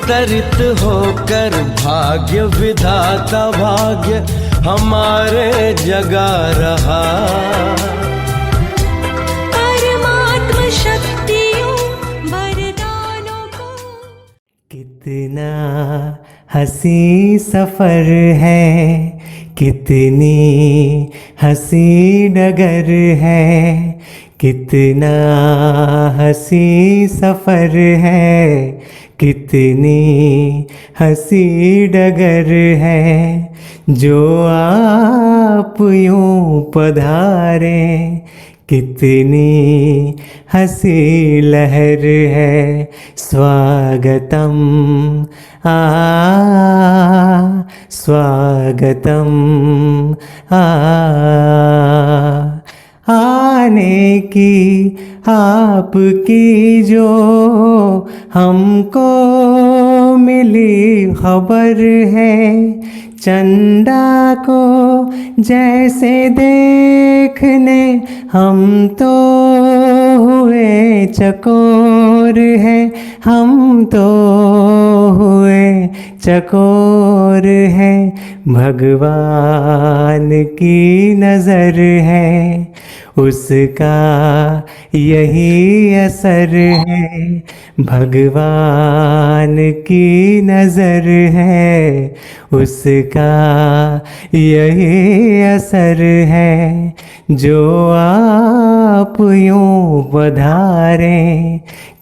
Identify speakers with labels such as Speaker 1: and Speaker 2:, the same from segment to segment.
Speaker 1: अवतरित होकर भाग्य विधाता भाग्य हमारे जगा रहा।
Speaker 2: परमात्म शक्तियों वरदानों को।
Speaker 3: कितना हंसी सफर है, कितनी हंसी डगर है, कितना हंसी सफर है, कितनी हंसी डगर है। जो आप यूं पधारे, कितनी हंसी लहर है। स्वागतम स्वागतम आने की आपकी जो हमको मिली खबर है। चंदा को जैसे देखने हम तो हुए चकोर है, हम तो हुए चकोर है। भगवान की नज़र है, उसका यही असर है। भगवान की नज़र है, उसका यही असर है। जो आप यूं पधारे,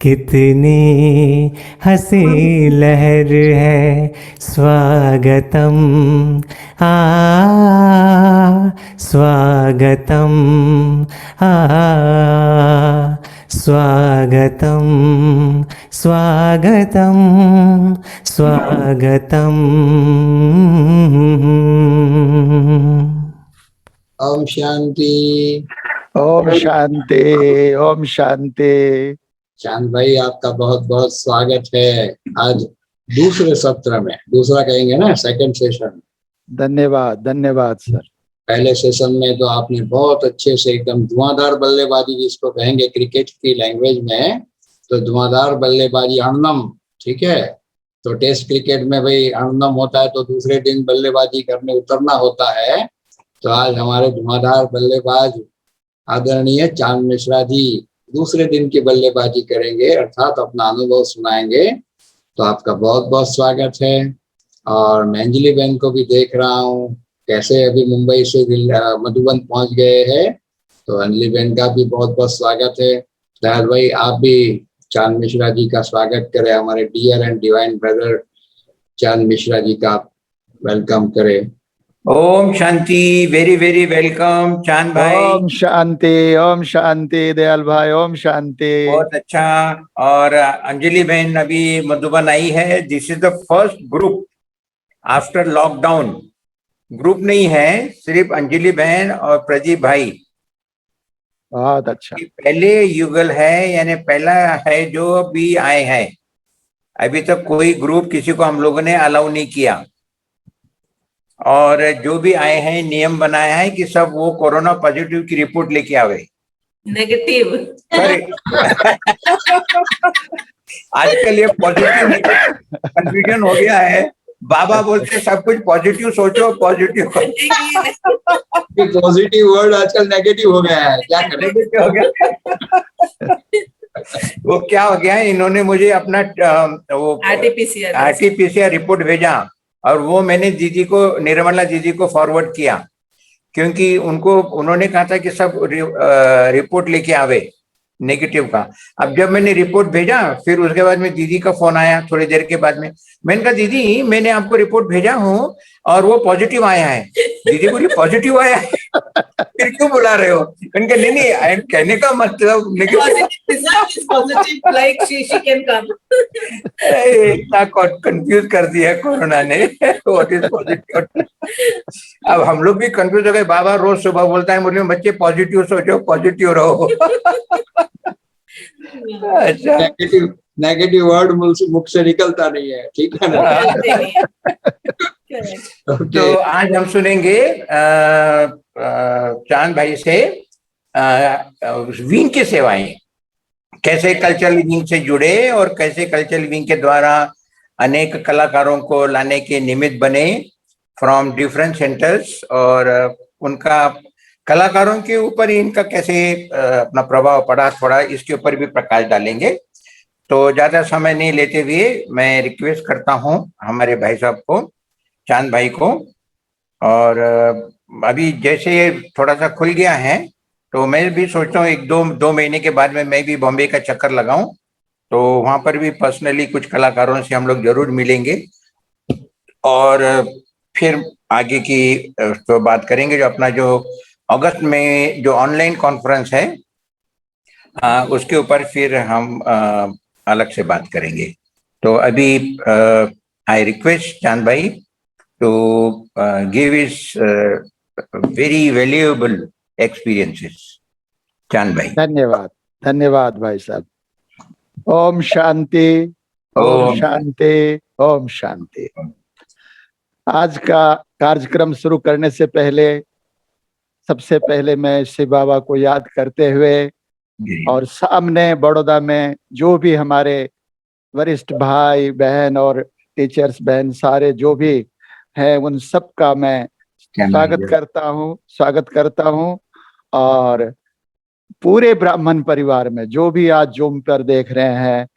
Speaker 3: कितनी हंसी लहर है। स्वागतम स्वागतम स्वागतम स्वागतम स्वागतम।
Speaker 4: ओम शांति।
Speaker 5: ओम शांति, ओम शांति।
Speaker 4: चांद भाई, आपका बहुत बहुत स्वागत है आज दूसरे सत्र में। दूसरा कहेंगे ना, सेकंड सेशन।
Speaker 5: धन्यवाद, धन्यवाद सर।
Speaker 4: पहले सेशन में तो आपने बहुत अच्छे से एकदम धुआंधार बल्लेबाजी, जिसको कहेंगे क्रिकेट की लैंग्वेज में, तो धुआंधार बल्लेबाजी अणनम, ठीक है। तो टेस्ट क्रिकेट में भाई अणनम होता है तो दूसरे दिन बल्लेबाजी करने उतरना होता है। तो आज हमारे धुआंधार बल्लेबाज आदरणीय चांद मिश्रा जी दूसरे दिन की बल्लेबाजी करेंगे, अर्थात अपना अनुभव सुनाएंगे। तो आपका बहुत बहुत स्वागत है। और मैं अंजलि बहन को भी देख रहा हूँ कैसे अभी मुंबई से मधुबन पहुंच गए हैं। तो अंजलि बहन का भी बहुत बहुत स्वागत है। दयाल भाई, आप भी चांद मिश्रा जी का स्वागत करें। हमारे डियर एंड डिवाइन ब्रदर चांद मिश्रा जी का वेलकम करें।
Speaker 6: Om Shanti, very very welcome चांद भाई।
Speaker 5: ओम शांति, ओम शांति दयाल भाई, ओम शांति।
Speaker 6: बहुत अच्छा। और अंजलि बहन अभी मधुबन आई है। This is the first group after lockdown. Group नहीं है, सिर्फ अंजलि बहन और प्रदीप भाई।
Speaker 5: बहुत अच्छा।
Speaker 6: पहले युगल है, यानी पहला है जो अभी आए हैं। अभी तक कोई ग्रुप किसी को हम लोगों ने अलाउ नहीं किया। और जो भी आए हैं नियम बनाया है कि सब वो कोरोना पॉजिटिव की रिपोर्ट लेके आवे।
Speaker 7: नेगेटिव।
Speaker 6: आजकल ये पॉजिटिव कंफ्यूजन हो गया है। बाबा बोलते सब कुछ पॉजिटिव सोचो, पॉजिटिव
Speaker 4: पॉजिटिव वर्ड आजकल नेगेटिव हो गया है, क्या करें।
Speaker 6: नेगेटिव हो गया। वो क्या हो गया है, इन्होंने मुझे अपना वो आरटीपीसीआर रिपोर्ट भेजा और वो मैंने दीदी को, निर्मला दीदी को फॉरवर्ड किया, क्योंकि उन्होंने कहा था कि सब रिपोर्ट लेके आवे नेगेटिव का। अब जब मैंने रिपोर्ट भेजा, फिर उसके बाद में दीदी का फोन आया थोड़ी देर के बाद में। मैंने कहा दीदी मैंने आपको रिपोर्ट भेजा हूँ और वो पॉजिटिव आया है। दीदी बोली पॉजिटिव आया है, फिर क्यों बुला रहे हो? मैंने कहा नहीं, कहने का मतलब इतना कंफ्यूज कर दिया कोरोना ने। What is positive. अब हम लोग भी कंफ्यूज हो गए। बाबा रोज सुबह बोलता है मुझे, बच्चे पॉजिटिव सोचो, पॉजिटिव रहो। अच्छा,
Speaker 4: नेगेटिव वर्ड मुख से निकलता नहीं है, ठीक है ना।
Speaker 6: तो आज हम सुनेंगे चांद भाई से विंग की सेवाएं, कैसे कल्चरल विंग से जुड़े और कैसे कल्चरल विंग के द्वारा अनेक कलाकारों को लाने के निमित्त बने फ्रॉम डिफरेंट सेंटर्स, और उनका कलाकारों के ऊपर इनका कैसे अपना प्रभाव पड़ा थोड़ा इसके ऊपर भी प्रकाश डालेंगे। तो ज्यादा समय नहीं लेते हुए मैं रिक्वेस्ट करता हूं हमारे भाई साहब को, चांद भाई को, और अभी जैसे ये थोड़ा सा खुल गया है तो मैं भी सोचता हूँ एक दो महीने के बाद में मैं भी बॉम्बे का चक्कर लगाऊं, तो वहां पर भी पर्सनली कुछ कलाकारों से हम लोग जरूर मिलेंगे और फिर आगे की तो बात करेंगे। जो अपना जो अगस्त में जो ऑनलाइन कॉन्फ्रेंस है उसके ऊपर फिर हम अलग से बात करेंगे। तो अभी आई रिक्वेस्ट चांद भाई to give his very valuable experiences. Chand भाई।
Speaker 5: धन्यवाद, धन्यवाद भाई साहब। ओम शांति, ओम
Speaker 6: ओम
Speaker 5: शांति, ओम शांति। आज का कार्यक्रम शुरू करने से पहले सबसे पहले मैं शिव बाबा को याद करते हुए और सामने बड़ौदा में जो भी हमारे वरिष्ठ भाई बहन और टीचर्स बहन सारे जो भी हैं उन सब का मैं स्वागत करता हूँ और पूरे ब्राह्मण परिवार में जो भी आज जूम पर देख रहे हैं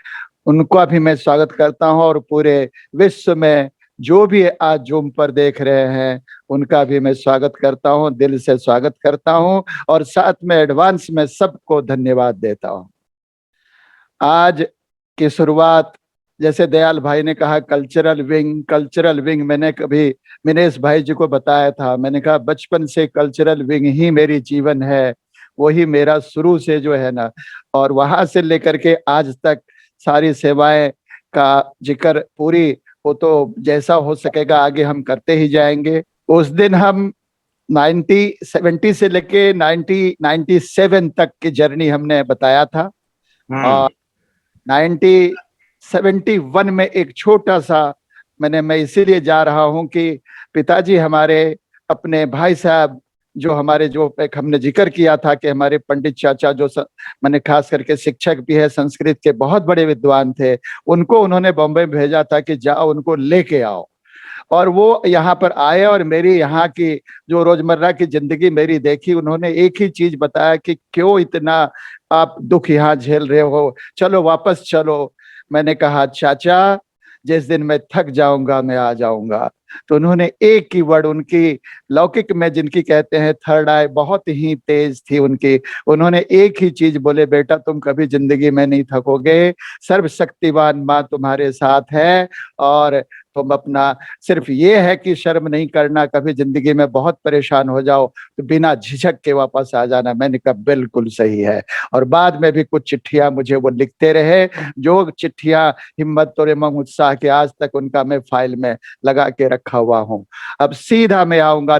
Speaker 5: उनका भी मैं स्वागत करता हूँ, और पूरे विश्व में जो भी आज जूम पर देख रहे हैं उनका भी मैं स्वागत करता हूँ, दिल से स्वागत करता हूँ और साथ में एडवांस में सबको धन्यवाद देता हूँ। आज की शुरुआत जैसे दयाल भाई ने कहा कल्चरल विंग मैंने कभी मिनेश भाई जी को बताया था, मैंने कहा बचपन से कल्चरल विंग ही मेरी जीवन है, वही मेरा शुरू से जो है ना, और वहां से लेकर के आज तक सारी सेवाएं का जिक्र पूरी वो तो जैसा हो सकेगा आगे हम करते ही जाएंगे। उस दिन हम 1970 से लेके 1997 तक की जर्नी हमने बताया था और 1971 में एक छोटा सा मैं इसीलिए जा रहा हूं कि पिताजी हमारे अपने भाई साहब जो हमारे जो एक हमने जिक्र किया था कि हमारे पंडित चाचा जो मैंने खास करके शिक्षक भी है, संस्कृत के बहुत बड़े विद्वान थे, उनको उन्होंने बॉम्बे भेजा था कि जाओ उनको लेके आओ, और वो यहाँ पर आए और मेरी यहाँ की जो रोजमर्रा की जिंदगी मेरी देखी, उन्होंने एक ही चीज बताया कि क्यों इतना आप दुख यहाँ झेल रहे हो, चलो वापस चलो। मैंने कहा चाचा जिस दिन मैं थक जाऊंगा मैं आ जाऊंगा। तो उन्होंने एक ही वर्ड, उनकी लौकिक में जिनकी कहते हैं थर्ड आई बहुत ही तेज थी उनकी, उन्होंने एक ही चीज बोले, बेटा तुम कभी जिंदगी में नहीं थकोगे, सर्वशक्तिवान माँ तुम्हारे साथ है और तुम अपना सिर्फ ये है कि शर्म नहीं करना, कभी जिंदगी में बहुत परेशान हो जाओ तो बिना झिझक के वापस आ जाना। मैंने कहा बिल्कुल सही है, और बाद में भी कुछ चिट्ठियां मुझे वो लिखते रहे, जो चिट्ठियां हिम्मत और एवं उत्साह के आज तक उनका मैं फाइल में लगा के रखा हुआ हूँ। अब सीधा मैं आऊंगा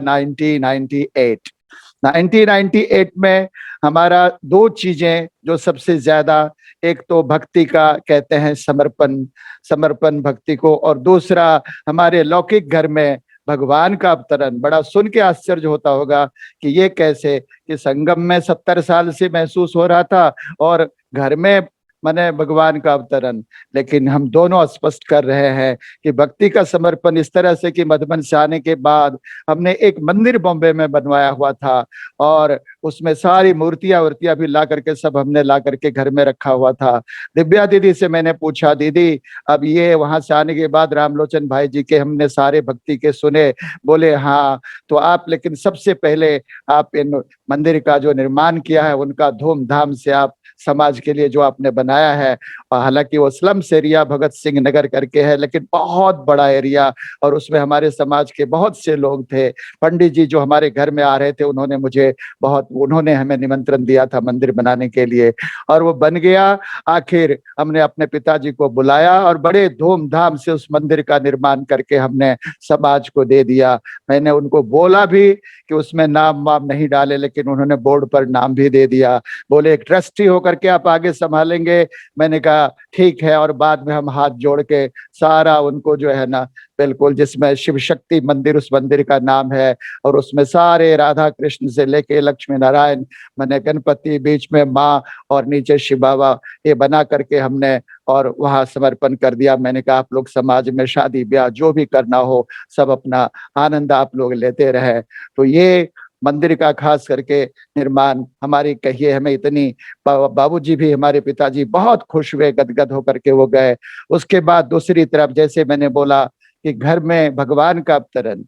Speaker 5: 1998 में हमारा दो चीजें जो सबसे ज्यादा, एक तो भक्ति का कहते हैं समर्पण भक्ति को, और दूसरा हमारे लौकिक घर में भगवान का अवतरण। बड़ा सुन के आश्चर्य होता होगा कि ये कैसे, कि संगम में 70 साल से महसूस हो रहा था और घर में माने भगवान का अवतरण, लेकिन हम दोनों स्पष्ट कर रहे हैं कि भक्ति का समर्पण इस तरह से कि मधुबन से आने के बाद हमने एक मंदिर बॉम्बे में बनवाया हुआ था और उसमें सारी मूर्तियां भी ला करके सब हमने ला करके घर में रखा हुआ था। दिव्या दीदी से मैंने पूछा, दीदी अब ये वहां से आने के बाद रामलोचन भाई जी के हमने सारे भक्ति के सुने, बोले हाँ, तो आप लेकिन सबसे पहले आप इन मंदिर का जो निर्माण किया है उनका धूमधाम से आप समाज के लिए जो आपने बनाया है, और हालांकि वो स्लम्स एरिया भगत सिंह नगर करके है लेकिन बहुत बड़ा एरिया, और उसमें हमारे समाज के बहुत से लोग थे। पंडित जी जो हमारे घर में आ रहे थे उन्होंने हमें निमंत्रण दिया था मंदिर बनाने के लिए, और वो बन गया। आखिर हमने अपने पिताजी को बुलाया और बड़े धूमधाम से उस मंदिर का निर्माण करके हमने समाज को दे दिया। मैंने उनको बोला भी कि उसमें नाम वाम नहीं डाले, लेकिन उन्होंने बोर्ड पर नाम भी दे दिया, बोले एक ट्रस्टी होकर के आप आगे संभालेंगे। मैंने कहा ठीक है, और बाद में हम हाथ जोड़ के सारा उनको जो है ना बिल्कुल, जिसमें शिव शक्ति मंदिर उस मंदिर का नाम है, और उसमें सारे राधा कृष्ण से लेके लक्ष्मी नारायण मैंने गणपति, बीच में माँ और नीचे शिव बाबा, ये बना करके हमने और वहाँ समर्पण कर दिया। मैंने कहा आप लोग समाज में शादी ब्याह जो भी करना हो सब अपना आनंद आप लोग लेते रहे। तो ये मंदिर का खास करके निर्माण हमारी कहिए हमें इतनी, बाबूजी भी हमारे पिताजी बहुत खुश हुए, गदगद होकर के वो गए। उसके बाद दूसरी तरफ जैसे मैंने बोला कि घर में भगवान का अवतरण,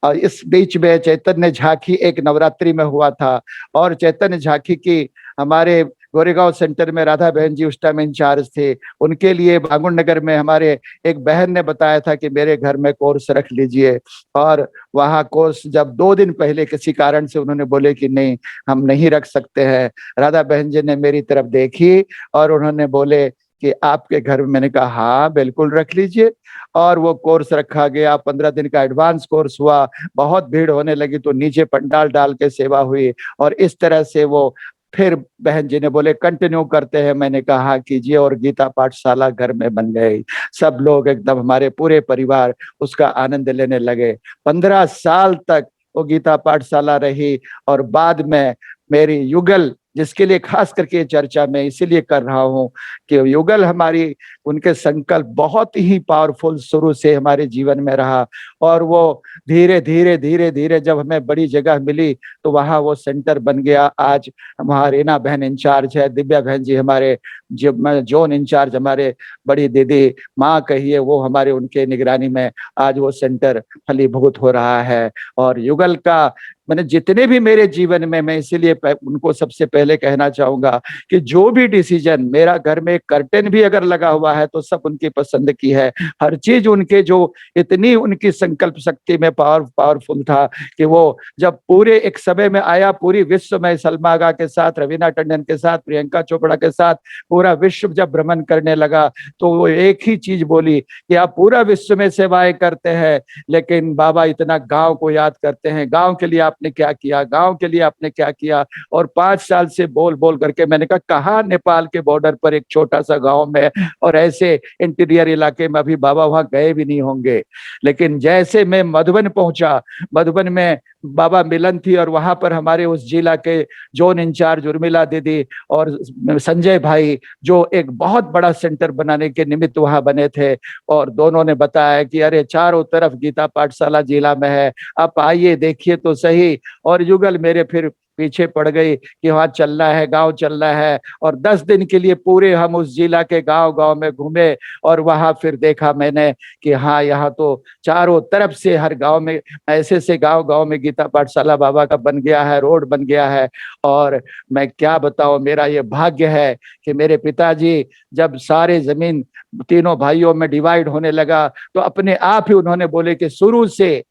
Speaker 5: और इस बीच में चैतन्य झांकी एक नवरात्रि में हुआ था, और चैतन्य झांकी की हमारे गोरेगांव सेंटर में राधा बहन जी उस टाइम इंचार्ज थे। उनके लिए भागुड़ नगर में हमारे एक बहन ने बताया था कि मेरे घर में कोर्स रख लीजिए, और वहाँ कोर्स जब 2 दिन पहले किसी कारण से उन्होंने बोले कि नहीं हम नहीं रख सकते हैं, राधा बहन जी ने मेरी तरफ देखी और उन्होंने बोले कि आपके घर में, मैंने कहा हाँ बिल्कुल रख लीजिए। और वो कोर्स रखा गया, 15 दिन का एडवांस कोर्स हुआ। बहुत भीड़ होने लगी तो नीचे पंडाल डाल के सेवा हुई, और इस तरह से वो फिर बहन जी ने बोले कंटिन्यू करते हैं। मैंने कहा हाँ कीजिए, और गीता पाठशाला घर में बन गई। सब लोग एकदम हमारे पूरे परिवार उसका आनंद लेने लगे। 15 साल तक वो गीता पाठशाला रही, और बाद में मेरी युगल, जिसके लिए खास करके चर्चा मैं इसीलिए कर रहा हूँ कि युगल हमारी, उनके संकल्प बहुत ही पावरफुल शुरू से हमारे जीवन में रहा, और वो धीरे धीरे धीरे धीरे जब हमें बड़ी जगह मिली तो वहाँ वो सेंटर बन गया। आज हमारी रीना बहन इंचार्ज है, दिव्या बहन जी हमारे जोन इंचार्ज, हमारे बड़ी दीदी माँ कहिए वो हमारे, उनके निगरानी में आज वो सेंटर फलीभूत हो रहा है। और युगल का मैंने जितने भी मेरे जीवन में, मैं इसीलिए उनको सबसे पहले कहना चाहूंगा कि जो भी डिसीजन, मेरा घर में कर्टेन भी अगर लगा हुआ है तो सब उनकी पसंद की है। हर चीज उनके, जो इतनी उनकी संकल्प शक्ति में पावरफुल था कि वो जब पूरे एक समय में आया, पूरी विश्व में सलमा आगा के साथ, रवीना टंडन के साथ, प्रियंका चोपड़ा के साथ पूरा विश्व जब भ्रमण करने लगा तो वो एक ही चीज बोली कि आप पूरा विश्व में सेवाएं करते हैं लेकिन बाबा इतना गांव को याद करते हैं, गांव के लिए आपने क्या किया, गांव के लिए आपने क्या किया। और 5 साल से बोल बोल करके मैंने कहा कहाँ नेपाल के बॉर्डर पर एक छोटा सा गांव में और ऐसे इंटीरियर इलाके में अभी बाबा वहां गए भी नहीं होंगे। लेकिन जैसे मैं मधुबन पहुंचा, मधुबन में बाबा मिलन थी, और वहां पर हमारे उस जिला के जोन इंचार्ज उर्मिला दीदी और संजय भाई जो एक बहुत बड़ा सेंटर बनाने के निमित्त वहां बने थे, और दोनों ने बताया कि अरे चारों तरफ गीता पाठशाला जिला में है, आप आइए देखिए तो सही। और युगल मेरे फिर पीछे पड़ गई कि वहाँ चलना है, गांव चलना है। और 10 दिन के लिए पूरे हम उस जिला के गांव गांव में घूमे, और वहां फिर देखा मैंने कि हाँ यहाँ तो चारों तरफ से हर गांव में ऐसे से गांव गांव में गीता पाठशाला बाबा का बन गया है, रोड बन गया है। और मैं क्या बताऊं, मेरा ये भाग्य है कि मेरे पिताजी जब सारे जमीन तीनों भाइयों में डिवाइड होने लगा तो अपने आप ही उन्होंने बोले कि शुरू से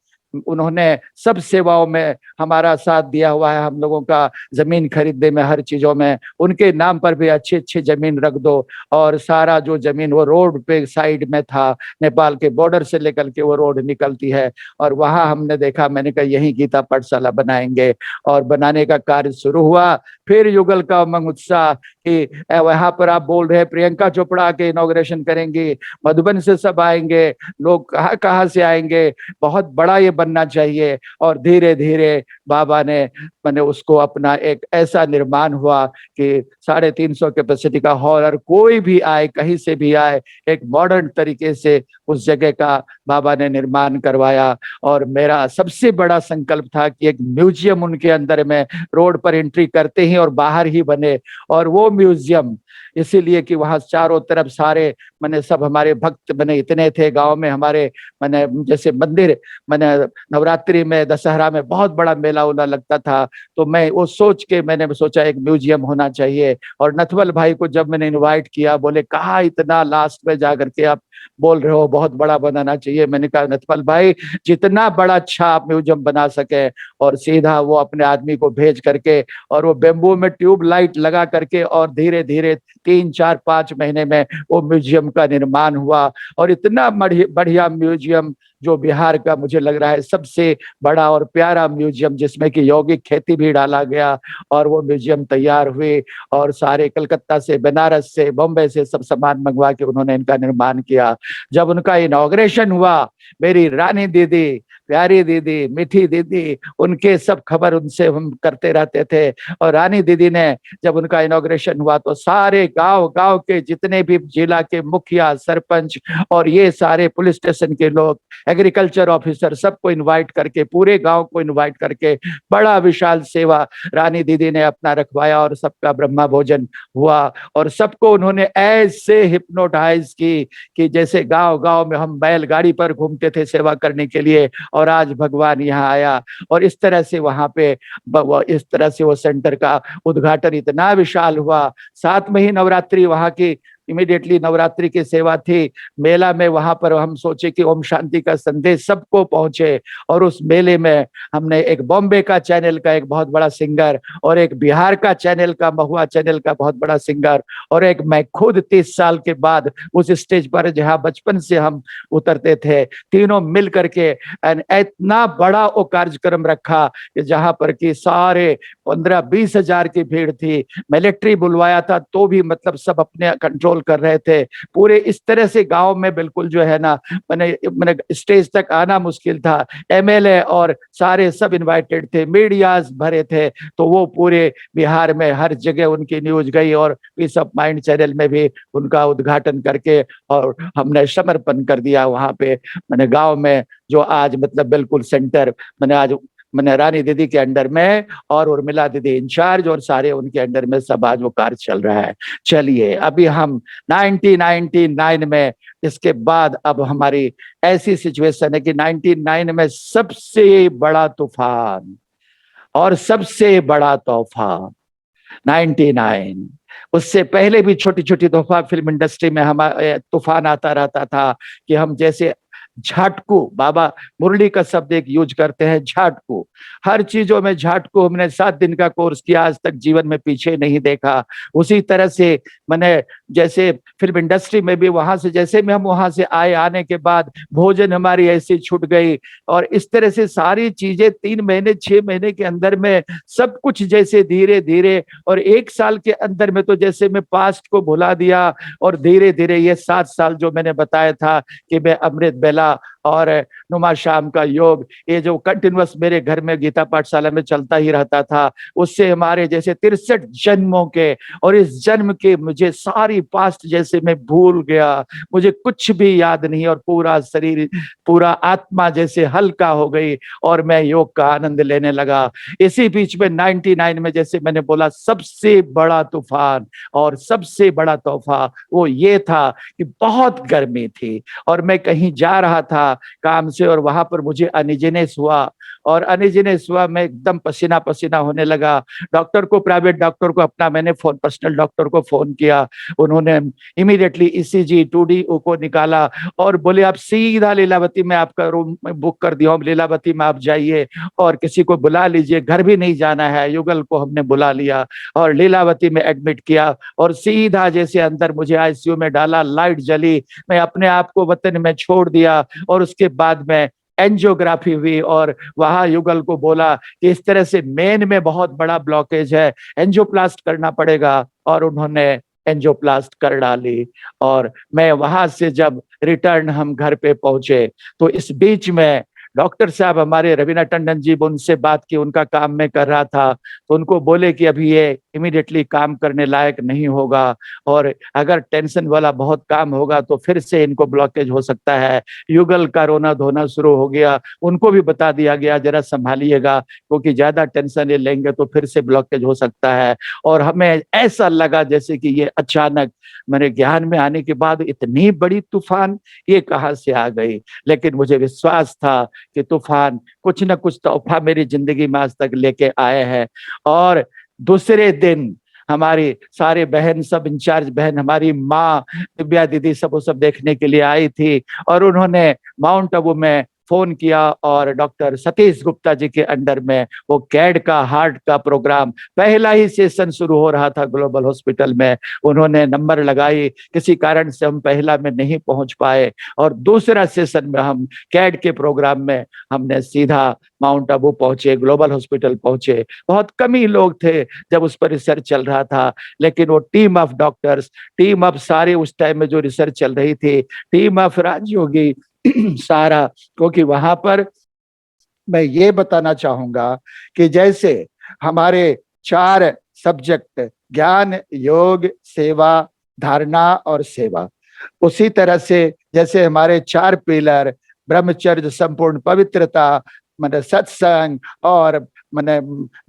Speaker 5: उन्होंने सब सेवाओं में हमारा साथ दिया हुआ है, हम लोगों का जमीन खरीदने में, हर चीजों में उनके नाम पर भी अच्छी अच्छी जमीन रख दो। और सारा जो जमीन वो रोड पे साइड में था, नेपाल के बॉर्डर से लेकर के वो रोड निकलती है, और वहां हमने देखा, मैंने कहा यही गीता पाठशाला बनाएंगे, और बनाने का कार्य शुरू हुआ। फिर युगल का उमंग उत्साह कि वहां पर आप बोल रहे प्रियंका चोपड़ा के इनॉग्रेशन करेंगे, मधुबन से सब आएंगे, लोग कहाँ कहाँ से आएंगे, बहुत बड़ा ये बनना चाहिए। और धीरे धीरे बाबा ने मैंने उसको अपना एक ऐसा निर्माण हुआ कि 350 कैपेसिटी का हॉल, और कोई भी आए कहीं से भी आए, एक मॉडर्न तरीके से उस जगह का बाबा ने निर्माण करवाया। और मेरा सबसे बड़ा संकल्प था कि एक म्यूजियम उनके अंदर में रोड पर एंट्री करते ही और बाहर ही बने, और वो म्यूजियम इसीलिए कि वहां चारों तरफ सारे मैंने सब हमारे भक्त बने इतने थे गांव में हमारे, मैंने जैसे मंदिर, मैंने नवरात्रि में दशहरा में बहुत बड़ा मेला उला लगता था, तो मैं वो सोच के मैंने सोचा एक म्यूजियम होना चाहिए। और नथवल भाई को जब मैंने इनवाइट किया, बोले कहा इतना लास्ट में जाकर के आप बोल रहे हो बहुत बड़ा बनाना चाहिए। मैंने कहा नथवल भाई जितना बड़ा अच्छा आप म्यूजियम बना सके। और सीधा वो अपने आदमी को भेज करके और वो बेम्बू में ट्यूब लाइट लगा करके और धीरे धीरे 3, 4, 5 महीने में वो म्यूजियम का निर्माण हुआ। और इतना बढ़िया म्यूजियम जो बिहार का मुझे लग रहा है सबसे बड़ा और प्यारा म्यूजियम, जिसमें कि यौगिक खेती भी डाला गया, और वो म्यूजियम तैयार हुए। और सारे कलकत्ता से, बनारस से, बॉम्बे से सब सामान मंगवा के उन्होंने इनका निर्माण किया। जब उनका इनॉग्रेशन हुआ, मेरी रानी दीदी प्यारी दीदी, मीठी दीदी, उनके सब खबर उनसे हम करते रहते थे। और रानी दीदी ने जब उनका इनॉग्रेशन हुआ तो सारे गांव गांव के जितने भी जिला के मुखिया, सरपंच और ये सारे पुलिस स्टेशन के लोग, एग्रीकल्चर ऑफिसर, सबको इनवाइट करके, पूरे गांव को इनवाइट करके बड़ा विशाल सेवा रानी दीदी ने अपना रखवाया और सबका ब्रह्मा भोजन हुआ। और सबको उन्होंने ऐसे हिप्नोटाइज की कि जैसे गांव गांव में हम बैलगाड़ी पर घूमते थे सेवा करने के लिए, और आज भगवान यहाँ आया। और इस तरह से वहां पे इस तरह से वो सेंटर का उद्घाटन इतना विशाल हुआ। 7 महीने नवरात्रि वहां की इमीडिएटली नवरात्रि की सेवा थी। मेला में वहां पर हम सोचे कि ओम शांति का संदेश सबको पहुंचे। और उस मेले में हमने एक बॉम्बे का चैनल का एक बहुत बड़ा सिंगर, और एक बिहार का चैनल का, महुआ चैनल का बहुत बड़ा सिंगर, और एक मैं खुद 30 साल के बाद उस स्टेज पर जहां बचपन से हम उतरते थे, तीनों मिल करके इतना बड़ा वो कार्यक्रम रखा कि जहां पर कि सारे 15-20 हजार की भीड़ थी। मिलिट्री बुलवाया था तो भी मतलब सब अपने कंट्रोल कर रहे थे पूरे। इस तरह से गांव में बिल्कुल जो है ना, मैंने स्टेज तक आना मुश्किल था। एमएलए और सारे सब इनवाइटेड थे, मीडियाज भरे थे। तो वो पूरे बिहार में हर जगह उनकी न्यूज गई, और पीस ऑफ माइंड चैनल में भी उनका उद्घाटन करके और हमने समर्पण कर दिया वहां पे। मैंने गांव में जो आज मतलब बिल्कुल सेंटर, मैंने रानी दीदी के अंडर में और उर्मिला दीदी इंचार्ज और सारे उनके अंडर में सब आज वो कार्य चल रहा है। चलिए अभी हम 1999 में, इसके बाद अब हमारी ऐसी सिचुएशन है कि 99 में सबसे बड़ा तूफान और सबसे बड़ा तोहफा 99। उससे पहले भी छोटी छोटी तोहफा फिल्म इंडस्ट्री में हमारे तूफान आता रहता था कि हम जैसे झाटकू, बाबा मुरली का शब्द एक यूज करते हैं, झाटकू। हर चीजों में झाटकू। हमने 7 दिन का कोर्स किया, आज तक जीवन में पीछे नहीं देखा। उसी तरह से मैंने जैसे फिल्म इंडस्ट्री में भी वहां से, जैसे में हम वहां से आने के बाद भोजन हमारी ऐसी छूट गई। और इस तरह से सारी चीजें 3 महीने 6 महीने के अंदर में सब कुछ जैसे धीरे धीरे, और 1 साल के अंदर में तो जैसे मैं पास्ट को भुला दिया। और धीरे धीरे ये 7 साल जो मैंने बताया था कि मैं अमृत बेला और नुमा शाम का योग, ये जो कंटिन्यूअस मेरे घर में गीता पाठशाला में चलता ही रहता था, उससे हमारे जैसे 63 जन्मों के, और इस जन्म के मुझे सारी पास्ट जैसे मैं भूल गया, मुझे कुछ भी याद नहीं, और पूरा शरीर, पूरा आत्मा जैसे हल्का हो गई और मैं योग का आनंद लेने लगा। इसी बीच में 99 में जैसे मैंने बोला, सबसे बड़ा तूफान और सबसे बड़ा तोहफा वो ये था कि बहुत गर्मी थी और मैं कहीं जा रहा था काम से, और वहां पर मुझे अनइजीनेस हुआ। और अनइजीनेस हुआ, मैं एकदम पसीना पसीना होने लगा। डॉक्टर को, प्राइवेट डॉक्टर को अपना मैंने फोन, पर्सनल डॉक्टर को फोन किया। उन्होंने इमीडिएटली ईसीजी 2D को निकाला और बोले आप सीधा लीलावती में आपका रूम बुक कर दिया हूं, लीलावती में आप जाइए और किसी को बुला लीजिए, घर भी नहीं जाना है। युगल को हमने बुला लिया और लीलावती में एडमिट किया, और सीधा जैसे अंदर मुझे आईसीयू में डाला, लाइट जली, मैं अपने आप को वतन में छोड़ दिया। और उसके बाद में एंजियोग्राफी हुई, और वहां युगल को बोला कि इस तरह से मेन में बहुत बड़ा ब्लॉकेज है, एंजियोप्लास्ट करना पड़ेगा। और उन्होंने एंजियोप्लास्ट कर डाली। और मैं वहां से जब रिटर्न हम घर पे पहुंचे, तो इस बीच में डॉक्टर साहब हमारे रवीना टंडन जी, उनसे बात की, उनका काम में कर रहा था, तो उनको बोले कि अभी ये इमीडिएटली काम करने लायक नहीं होगा, और अगर टेंशन वाला बहुत काम होगा तो फिर से इनको ब्लॉकेज हो सकता है। युगल का रोना धोना शुरू हो गया, उनको भी बता दिया गया जरा संभालिएगा, क्योंकि ज्यादा टेंशन ये लेंगे तो फिर से ब्लॉकेज हो सकता है। और हमें ऐसा लगा जैसे कि ये अचानक मेरे ज्ञान में आने के बाद इतनी बड़ी तूफान ये कहाँ से आ गई। लेकिन मुझे विश्वास था कि तूफान कुछ न कुछ तोहफा मेरी जिंदगी में आज तक लेके आए हैं। और दूसरे दिन हमारी सारे बहन, सब इंचार्ज बहन, हमारी माँ दिव्या दीदी, सब वो सब देखने के लिए आई थी, और उन्होंने माउंट आबू में फोन किया, और डॉक्टर सतीश गुप्ता जी के अंडर में वो कैड का हार्ट का प्रोग्राम, पहला ही सेशन शुरू हो रहा था ग्लोबल हॉस्पिटल में। उन्होंने नंबर लगाई, किसी कारण से हम पहला में नहीं पहुंच पाए, और दूसरा सेशन में हम कैड के प्रोग्राम में हमने सीधा माउंट आबू पहुंचे, ग्लोबल हॉस्पिटल पहुंचे। बहुत कम ही लोग थे जब उस पर रिसर्च चल रहा था, लेकिन वो team of doctors, team of सारे उस टाइम में जो रिसर्च चल रही थी, टीम ऑफ राजयोगी सारा, क्योंकि वहां पर मैं ये बताना चाहूंगा कि जैसे हमारे 4 सब्जेक्ट ज्ञान, योग, सेवा, धारणा और सेवा, उसी तरह से जैसे हमारे 4 पिलर ब्रह्मचर्य, संपूर्ण पवित्रता, मैंने सत्संग और मैंने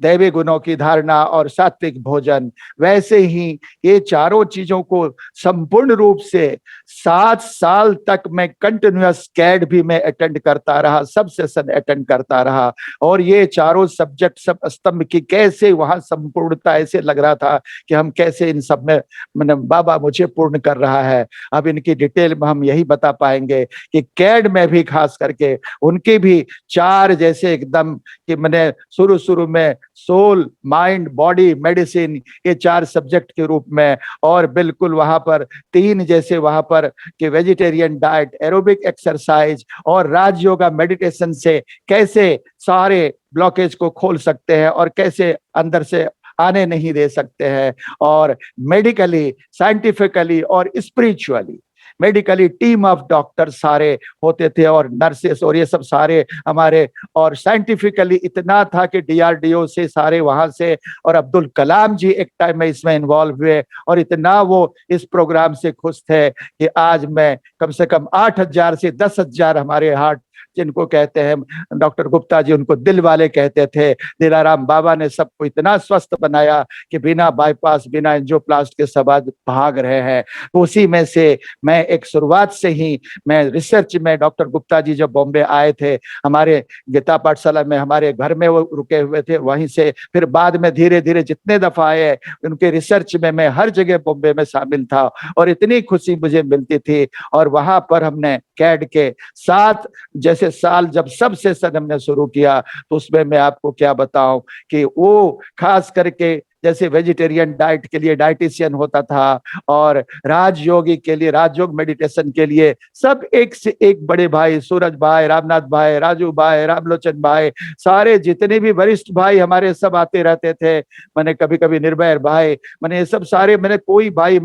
Speaker 5: दैवी गुणों की धारणा और सात्विक भोजन, वैसे ही ये चारों चीजों को संपूर्ण रूप से 7 साल तक मैं कंटिन्यूअस कैड भी मैं अटेंड करता रहा, सब सेशन अटेंड करता रहा। और ये चारों सब्जेक्ट सब स्तंभ की कैसे वहां संपूर्णता, ऐसे लग रहा था कि हम कैसे इन सब में मैंने बाबा मुझे पूर्ण कर रहा है। अब इनकी डिटेल में हम यही बता पाएंगे कि कैड में भी खास करके उनके भी 4 जैसे एकदम कि मैंने शुरू में सोल, माइंड, बॉडी, मेडिसिन, ये 4 सब्जेक्ट के रूप में, और बिल्कुल वहां पर 3 जैसे वहां पर कि वेजिटेरियन डाइट, एरोबिक एक्सरसाइज और राज योगा मेडिटेशन से कैसे सारे ब्लॉकेज को खोल सकते हैं और कैसे अंदर से आने नहीं दे सकते हैं। और मेडिकली, साइंटिफिकली और spiritually, medically team of doctor सारे होते थे और नर्सेस और ये सब सारे हमारे, और साइंटिफिकली इतना था कि DRDO से सारे वहां से, और अब्दुल कलाम जी एक टाइम में इसमें इन्वॉल्व हुए और इतना वो इस प्रोग्राम से खुश थे कि आज मैं कम से कम 8,000 से 10,000 हमारे हार्ट जिनको कहते हैं, डॉक्टर गुप्ता जी उनको दिल वाले कहते थे, दिलाराम बाबा ने सबको इतना स्वस्थ बनाया कि बिना बाईपास, बिना एंजियोप्लास्ट के सब आज भाग रहे हैं। तो उसी में से मैं एक शुरुआत से ही मैं रिसर्च में, डॉक्टर गुप्ता जी जब बॉम्बे आए थे हमारे गीता पाठशाला में, हमारे घर में वो रुके हुए थे, वहीं से फिर बाद में धीरे धीरे जितने दफा आए उनके रिसर्च में मैं हर जगह बॉम्बे में शामिल था और इतनी खुशी मुझे मिलती थी। और वहां पर हमने कैड के 7 जैसे साल जब सब सेशन हमने शुरू किया, तो उसमें मैं आपको क्या बताऊं कि वो खास करके जैसे वेजिटेरियन डाइट के लिए डाइटिशियन होता था और राजयोगी के लिए, राजयोग मेडिटेशन के लिए सब एक से एक बड़े भाई, सूरज भाई, रामनाथ भाई, राजू भाई, रामलोचन भाई, सारे जितने भी वरिष्ठ भाई हमारे सब आते रहते थे। मैंने कभी कभी निर्भय भाई, मैंने ये सब सारे, मैंने कोई भाई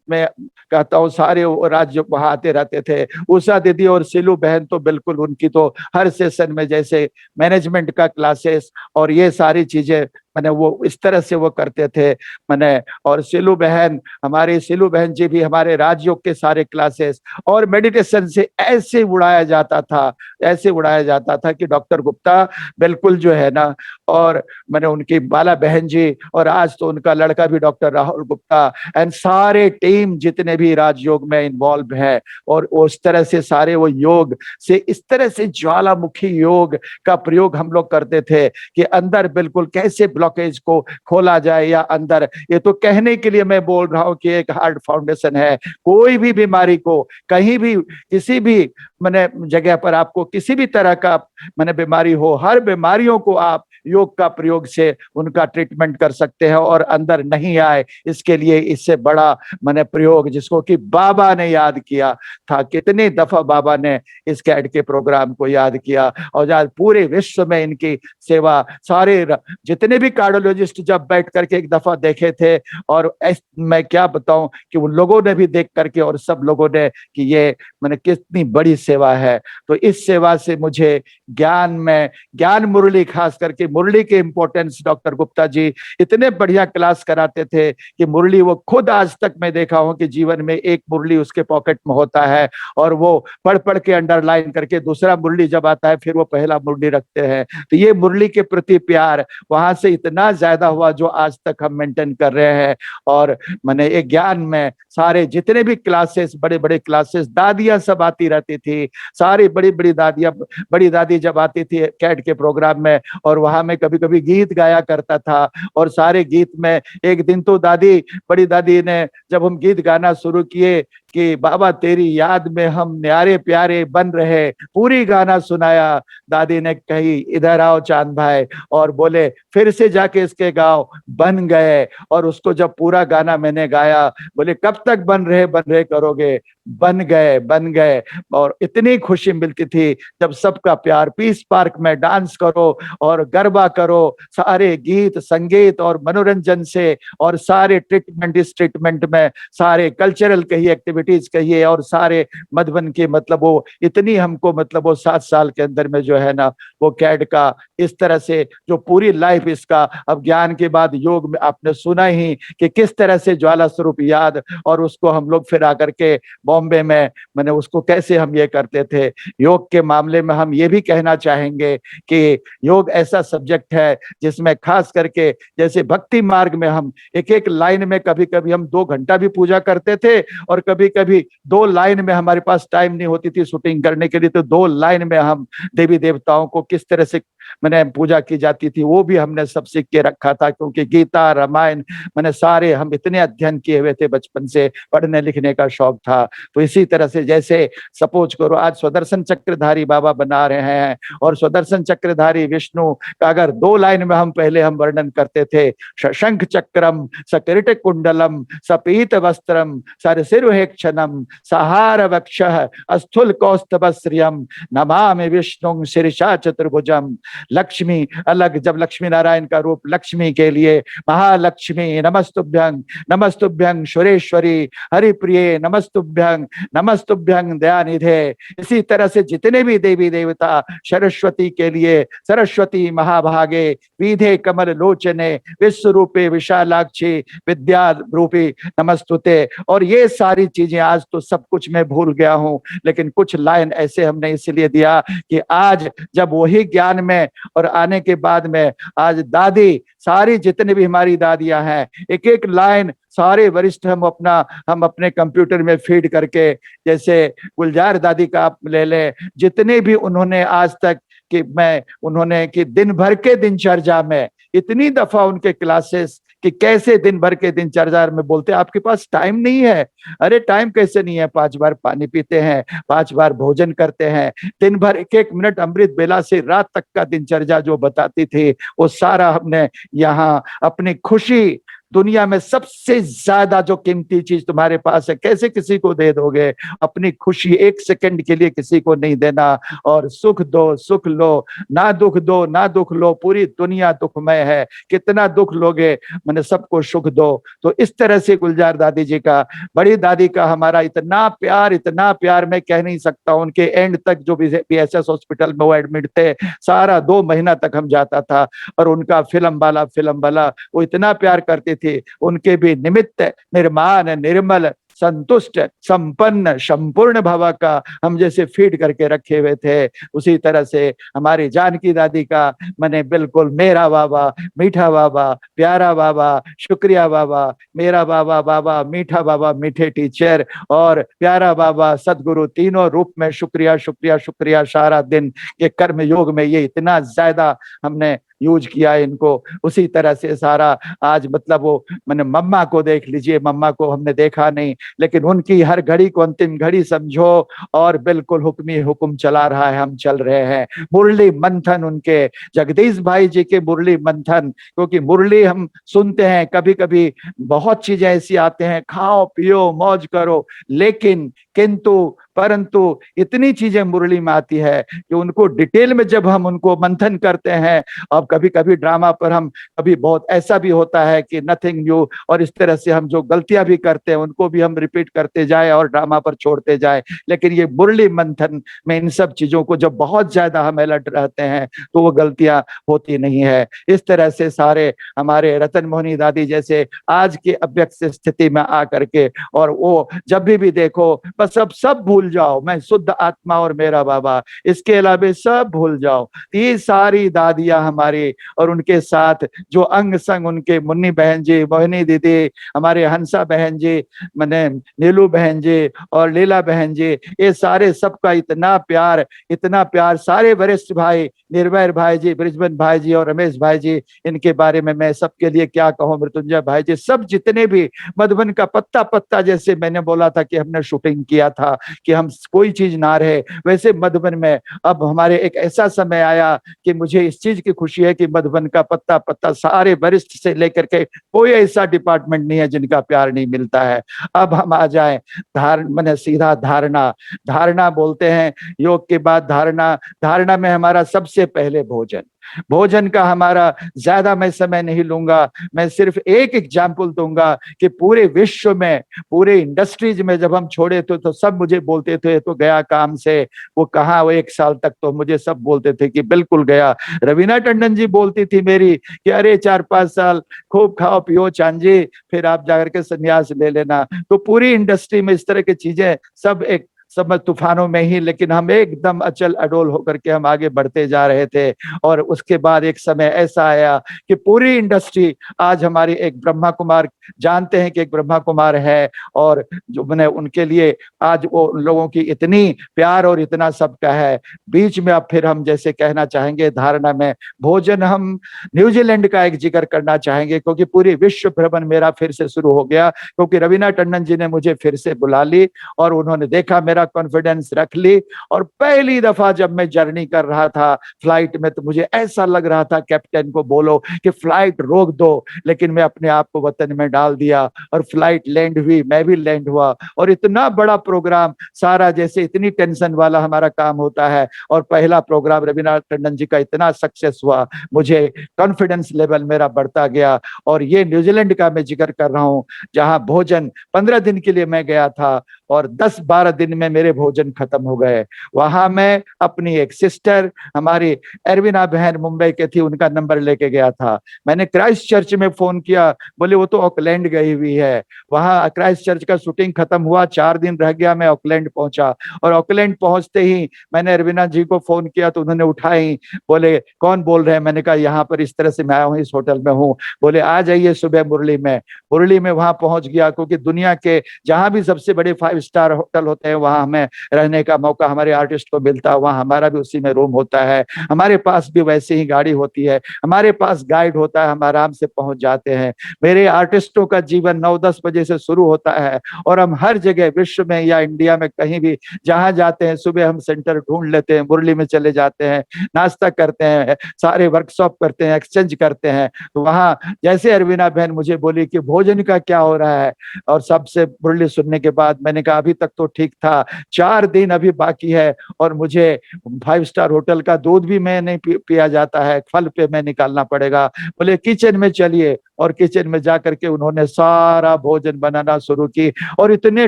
Speaker 5: मैं कहता हूँ सारे राज्य वहां आते रहते थे। उषा दीदी और सिलू बहन तो बिल्कुल, उनकी तो हर सेशन में जैसे मैनेजमेंट का क्लासेस और ये सारी चीजें मैंने वो इस तरह से वो करते थे मैंने। और सिलू बहन, हमारे सिलू बहन जी भी हमारे राजयोग के सारे क्लासेस और मेडिटेशन से ऐसे उड़ाया जाता था, ऐसे उड़ाया जाता था कि डॉक्टर गुप्ता बिल्कुल जो है ना, और मैंने उनकी बाला बहन जी और आज तो उनका लड़का भी डॉक्टर राहुल गुप्ता एंड सारे टीम जितने भी राजयोग में इन्वॉल्व है, और उस तरह से सारे वो योग से इस तरह से ज्वालामुखी योग का प्रयोग हम लोग करते थे कि अंदर बिल्कुल कैसे ब्लॉकेज को खोला जाए, या अंदर, ये तो कहने के लिए मैं बोल रहा हूं कि एक हार्ट फाउंडेशन है। कोई भी बीमारी को कहीं भी किसी भी मैंने जगह पर आपको किसी भी तरह का मैंने बीमारी हो, हर बीमारियों को आप योग का प्रयोग से उनका ट्रीटमेंट कर सकते हैं और अंदर नहीं आए इसके लिए इससे बड़ा मैंने प्रयोग जिसको कि बाबा ने याद किया था। कितनी दफा बाबा ने इस कैड के प्रोग्राम को याद किया और आज पूरे विश्व में इनकी सेवा, सारे जितने भी कार्डियोलॉजिस्ट जब बैठ करके एक दफा देखे थे, और मैं क्या बताऊं कि उन लोगों ने भी देख करके और सब लोगों ने कि ये मैंने कितनी बड़ी सेवा है। तो इस सेवा से मुझे ज्ञान में, ज्ञान मुरली, खास करके मुरली के इंपॉर्टेंस डॉक्टर गुप्ता जी इतने बढ़िया क्लास कराते थे कि मुरली वो खुद आज तक मैं देखा हूं कि जीवन में एक मुरली उसके पॉकेट में होता है और वो पढ़ पढ़ के अंडरलाइन करके दूसरा मुरली जब आता है फिर वो पहला मुरली रखते हैं। तो ये मुरली के प्रति प्यार वहां से इतना ज्यादा हुआ जो आज तक हम मेंटेन कर रहे हैं। और मैंने एक ज्ञान में सारे जितने भी क्लासेस, बड़े बड़े क्लासेस, दादियां सब आती रहती थी, सारी बड़ी बड़ी दादियां, बड़ी दादी जब आती थी कैड के प्रोग्राम में और वहां में कभी कभी गीत गाया करता था। और सारे गीत में एक दिन तो दादी, बड़ी दादी ने जब हम गीत गाना शुरू किए कि बाबा तेरी याद में हम न्यारे प्यारे बन रहे, पूरी गाना सुनाया। दादी ने कही इधर आओ चांद भाई, और बोले फिर से जाके इसके गाओ, बन गए। और उसको जब पूरा गाना मैंने गाया, बोले कब तक बन रहे करोगे, बन गए, बन गए। और इतनी खुशी मिलती थी जब सबका प्यार, पीस पार्क में डांस करो और गरबा करो, सारे गीत संगीत और मनोरंजन से, और सारे ट्रीटमेंट, इस ट्रीटमेंट में सारे कल्चरल कही एक्टिविटी एक्टिविटीज कहिए और सारे मधुबन के मतलब वो इतनी हमको मतलब वो 7 साल के अंदर में जो है ना वो कैड का इस तरह से जो पूरी लाइफ इसका, अब ज्ञान के बाद योग में आपने सुना ही कि किस तरह से ज्वाला स्वरूप याद, और उसको हम लोग फिर आकर के बॉम्बे में मैंने उसको कैसे हम ये करते थे। योग के मामले में हम ये भी कहना चाहेंगे कि योग ऐसा सब्जेक्ट है जिसमें खास करके जैसे भक्ति मार्ग में हम एक एक लाइन में कभी कभी हम 2 घंटा भी पूजा करते थे, और कभी कभी 2 लाइन में हमारे पास टाइम नहीं होती थी शूटिंग करने के लिए, तो 2 लाइन में हम देवी देवताओं को किस तरह से मैंने पूजा की जाती थी वो भी हमने सब सीख के रखा था, क्योंकि गीता रामायण मैंने सारे हम इतने अध्ययन किए हुए थे, बचपन से पढ़ने लिखने का शौक था। तो इसी तरह से जैसे सपोज करो आज सुदर्शन चक्रधारी बाबा बना रहे हैं, और सुदर्शन चक्रधारी विष्णु का अगर 2 लाइन में हम पहले हम वर्णन करते थे, शंख चक्रम सकिरीट कुंडलम सपीत वस्त्रम सरसिरुहेक्षणम सहार वक्षः अस्थूल कौस्तभश्रियम नमामि विष्णुं शीर्षा चतुर्भुजम। लक्ष्मी अलग, जब लक्ष्मी नारायण का रूप लक्ष्मी के लिए महालक्ष्मी नमस्तुभ्यं नमस्तुभ्यं सुरेश्वरी हरिप्रिये नमस्तुभ्यं दयानिधे। इसी तरह से जितने भी देवी देवता सरस्वती के लिए सरस्वती महाभागे विधे कमल लोचने विश्व रूपे विशालाक्षी विद्या रूपी नमस्तुते। और ये सारी चीजें आज तो सब कुछ मैं भूल गया हूं, लेकिन कुछ लाइन ऐसे हमने इसलिए दिया कि आज जब वही ज्ञान में और आने के बाद में आज दादी सारी जितने भी हमारी दादियां हैं एक एक लाइन सारे वरिष्ठ हम अपने कंप्यूटर में फीड करके, जैसे गुलजार दादी का आप ले लें, जितने भी उन्होंने आज तक कि दिन भर के दिनचर्या में इतनी दफा उनके क्लासेस कि कैसे दिन भर के दिनचर्या में बोलते आपके पास टाइम नहीं है। अरे टाइम कैसे नहीं है, 5 बार पानी पीते हैं, 5 बार भोजन करते हैं, दिन भर 1-1 मिनट अमृत बेला से रात तक का दिनचर्या जो बताती थी वो सारा हमने यहाँ अपनी खुशी, दुनिया में सबसे ज्यादा जो कीमती चीज तुम्हारे पास है कैसे किसी को दे दोगे, अपनी खुशी 1 सेकंड के लिए किसी को नहीं देना, और सुख दो सुख लो, ना दुख दो ना दुख लो, पूरी दुनिया दुखमय है, कितना दुख लोगे मैंने सबको सुख दो। तो इस तरह से गुलजार दादी जी का, बड़ी दादी का हमारा इतना प्यार मैं कह नहीं सकता। उनके एंड तक जो BSS हॉस्पिटल में वो एडमिट थे, सारा 2 महीना तक हम जाता था, और उनका फिल्म वाला वो इतना प्यार करते थे। उनके भी निमित्त निर्माण निर्मल संतुष्ट संपन्न संपूर्ण भव का हम जैसे फीड करके रखे हुए थे, उसी तरह से हमारी जानकी दादी का मैंने बिल्कुल मेरा बाबा मीठा बाबा प्यारा बाबा शुक्रिया बाबा मेरा बाबा मीठा बाबा मीठे टीचर और प्यारा बाबा सदगुरु, तीनों रूप में शुक्रिया शुक्रिया शुक्रिया। सारा दिन के कर्म योग में ये इतना ज्यादा हमने यूज किया इनको। उसी तरह से सारा आज मतलब वो मैंने मम्मा को देख लीजिए, मम्मा को हमने देखा नहीं, लेकिन उनकी हर घड़ी को अंतिम घड़ी समझो, और बिल्कुल हुक्म ही हुक्म चला रहा है, हम चल रहे हैं। मुरली मंथन उनके जगदीश भाई जी के मुरली मंथन, क्योंकि मुरली हम सुनते हैं कभी कभी बहुत चीजें ऐसी आते हैं, खाओ पियो मौज करो, लेकिन किंतु परंतु इतनी चीजें मुरली में आती है कि उनको डिटेल में जब हम उनको मंथन करते हैं, अब कभी कभी ड्रामा पर हम कभी बहुत ऐसा भी होता है कि नथिंग न्यू, और इस तरह से हम जो गलतियां भी करते हैं उनको भी हम रिपीट करते जाए और ड्रामा पर छोड़ते जाए। लेकिन ये मुरली मंथन में इन सब चीजों को जब बहुत ज्यादा हम अलर्ट रहते हैं तो वो गलतियां होती नहीं है। इस तरह से सारे हमारे रतन मोहनी दादी जैसे आज की अव्यक्त स्थिति में आकर के, और वो जब भी देखो बस अब सब भूल जाओ, मैं शुद्ध आत्मा और मेरा बाबा, इसके अलावा सब भूल जाओ। ये सारी दादियां हमारी, और उनके साथ जो अंग संग उनके मुन्नी बहन जी, मोहिनी दीदी, हमारे हंसा बहन जी, मैंने नीलू बहन जी और लीला बहन जी, ये सारे सबका इतना प्यार। सारे वरिष्ठ भाई, निर्भय भाई जी, ब्रिजबन भाई जी और रमेश भाई जी, इनके बारे में मैं सबके लिए क्या कहूँ, मृत्युंजय भाई जी, सब जितने भी मधुबन का पत्ता पत्ता, जैसे मैंने बोला था कि हमने शूटिंग किया था कि हम कोई चीज ना रहे, वैसे मधुबन में अब हमारे एक ऐसा समय आया कि मुझे इस चीज की खुशी है कि मधुबन का पत्ता पत्ता सारे वरिष्ठ से लेकर के कोई ऐसा डिपार्टमेंट नहीं है जिनका प्यार नहीं मिलता है। अब हम आ जाए मैंने सीधा धारणा बोलते हैं, योग के बाद धारणा में हमारा सबसे पहले भोजन। भोजन का हमारा ज्यादा मैं समय नहीं लूंगा, मैं सिर्फ एक एग्जाम्पल दूंगा कि पूरे विश्व में, पूरे इंडस्ट्रीज में जब हम छोड़े थे तो सब मुझे बोलते थे तो गया काम से, वो कहाँ, वो 1 साल तक तो मुझे सब बोलते थे कि बिल्कुल गया। रवीना टंडन जी बोलती थी मेरी कि अरे 4-5 साल खूब खाओ पियो चांजी, फिर आप जाकर के संन्यास ले लेना। तो पूरी इंडस्ट्री में इस तरह की चीजें सब एक सब तूफानों में ही, लेकिन हम एकदम अचल अडोल होकर के हम आगे बढ़ते जा रहे थे। और उसके बाद एक समय ऐसा आया कि पूरी इंडस्ट्री आज हमारी, एक ब्रह्मा कुमार जानते हैं कि एक ब्रह्मा कुमार है, और जो मैंने उनके लिए आज वो उन लोगों की इतनी प्यार और इतना सबका है। बीच में अब फिर हम जैसे कहना चाहेंगे धारणा में भोजन, हम न्यूजीलैंड का एक जिक्र करना चाहेंगे, क्योंकि पूरी विश्व भ्रमण मेरा फिर से शुरू हो गया, क्योंकि रवीना टंडन जी ने मुझे फिर से बुला ली और उन्होंने देखा मेरा कॉन्फिडेंस रख ली। और पहली दफा जब मैं जर्नी कर रहा था फ्लाइट में, तो मुझे ऐसा लग रहा था कैप्टन को बोलो कि फ्लाइट रोक दो, लेकिन मैं अपने आप को वतन में डाल दिया और फ्लाइट लैंड हुई, मैं भी लैंड हुआ। और इतना बड़ा प्रोग्राम सारा, जैसे इतनी टेंशन वाला हमारा काम होता है, और पहला प्रोग्राम रवीना टंडन जी का इतना सक्सेस हुआ, मुझे कॉन्फिडेंस लेवल मेरा बढ़ता गया। और ये न्यूजीलैंड का मैं जिक्र कर रहा हूँ, जहां भोजन 15 दिन के लिए मैं गया था और 10-12 दिन में मेरे भोजन खत्म हो गए। वहां मैं अपनी एक सिस्टर, हमारी एरविना बहन मुंबई के थी, उनका नंबर लेके गया था। मैंने क्राइस्ट चर्च में फोन किया, बोले वो तो ऑकलैंड गई हुई है। वहां क्राइस्ट चर्च का शूटिंग खत्म हुआ, 4 दिन रह गया, मैं ऑकलैंड पहुंचा। और ऑकलैंड पहुंचते ही मैंने एरविना जी को फोन किया तो उन्होंने उठाई, बोले कौन बोल रहे हैं? मैंने कहा यहाँ पर इस तरह से मैं आया हूँ, इस होटल में हूँ। बोले आ जाइए सुबह मुरली में। मुरली में वहां पहुंच गया, क्योंकि दुनिया के जहां भी सबसे बड़े 5 स्टार होटल होते हैं वहां हमें रहने का मौका हमारे आर्टिस्ट को मिलता है। वहां हमारा भी उसी में रूम होता है, हमारे पास भी वैसे ही गाड़ी होती है, हमारे पास गाइड होता है, हम आराम से पहुंच जाते हैं। मेरे आर्टिस्टों का जीवन 9-10 बजे से शुरू होता है और हम हर जगह विश्व में या इंडिया में कहीं भी जहां जाते हैं, सुबह हम सेंटर ढूंढ लेते हैं, मुरली में चले जाते हैं, नाश्ता करते हैं, सारे वर्कशॉप करते हैं, एक्सचेंज करते हैं। तो वहां जैसे अरविना बहन मुझे बोली कि भोजन का क्या हो रहा है, और सबसे मुरली सुनने के बाद मैंने कहा अभी तक तो ठीक था, 4 दिन अभी बाकी है और मुझे 5 स्टार होटल का दूध भी मैं नहीं पिया जाता है, फल पे मैं निकालना पड़ेगा। बोले किचन में चलिए, और किचन में जाकर के उन्होंने सारा भोजन बनाना शुरू की, और इतने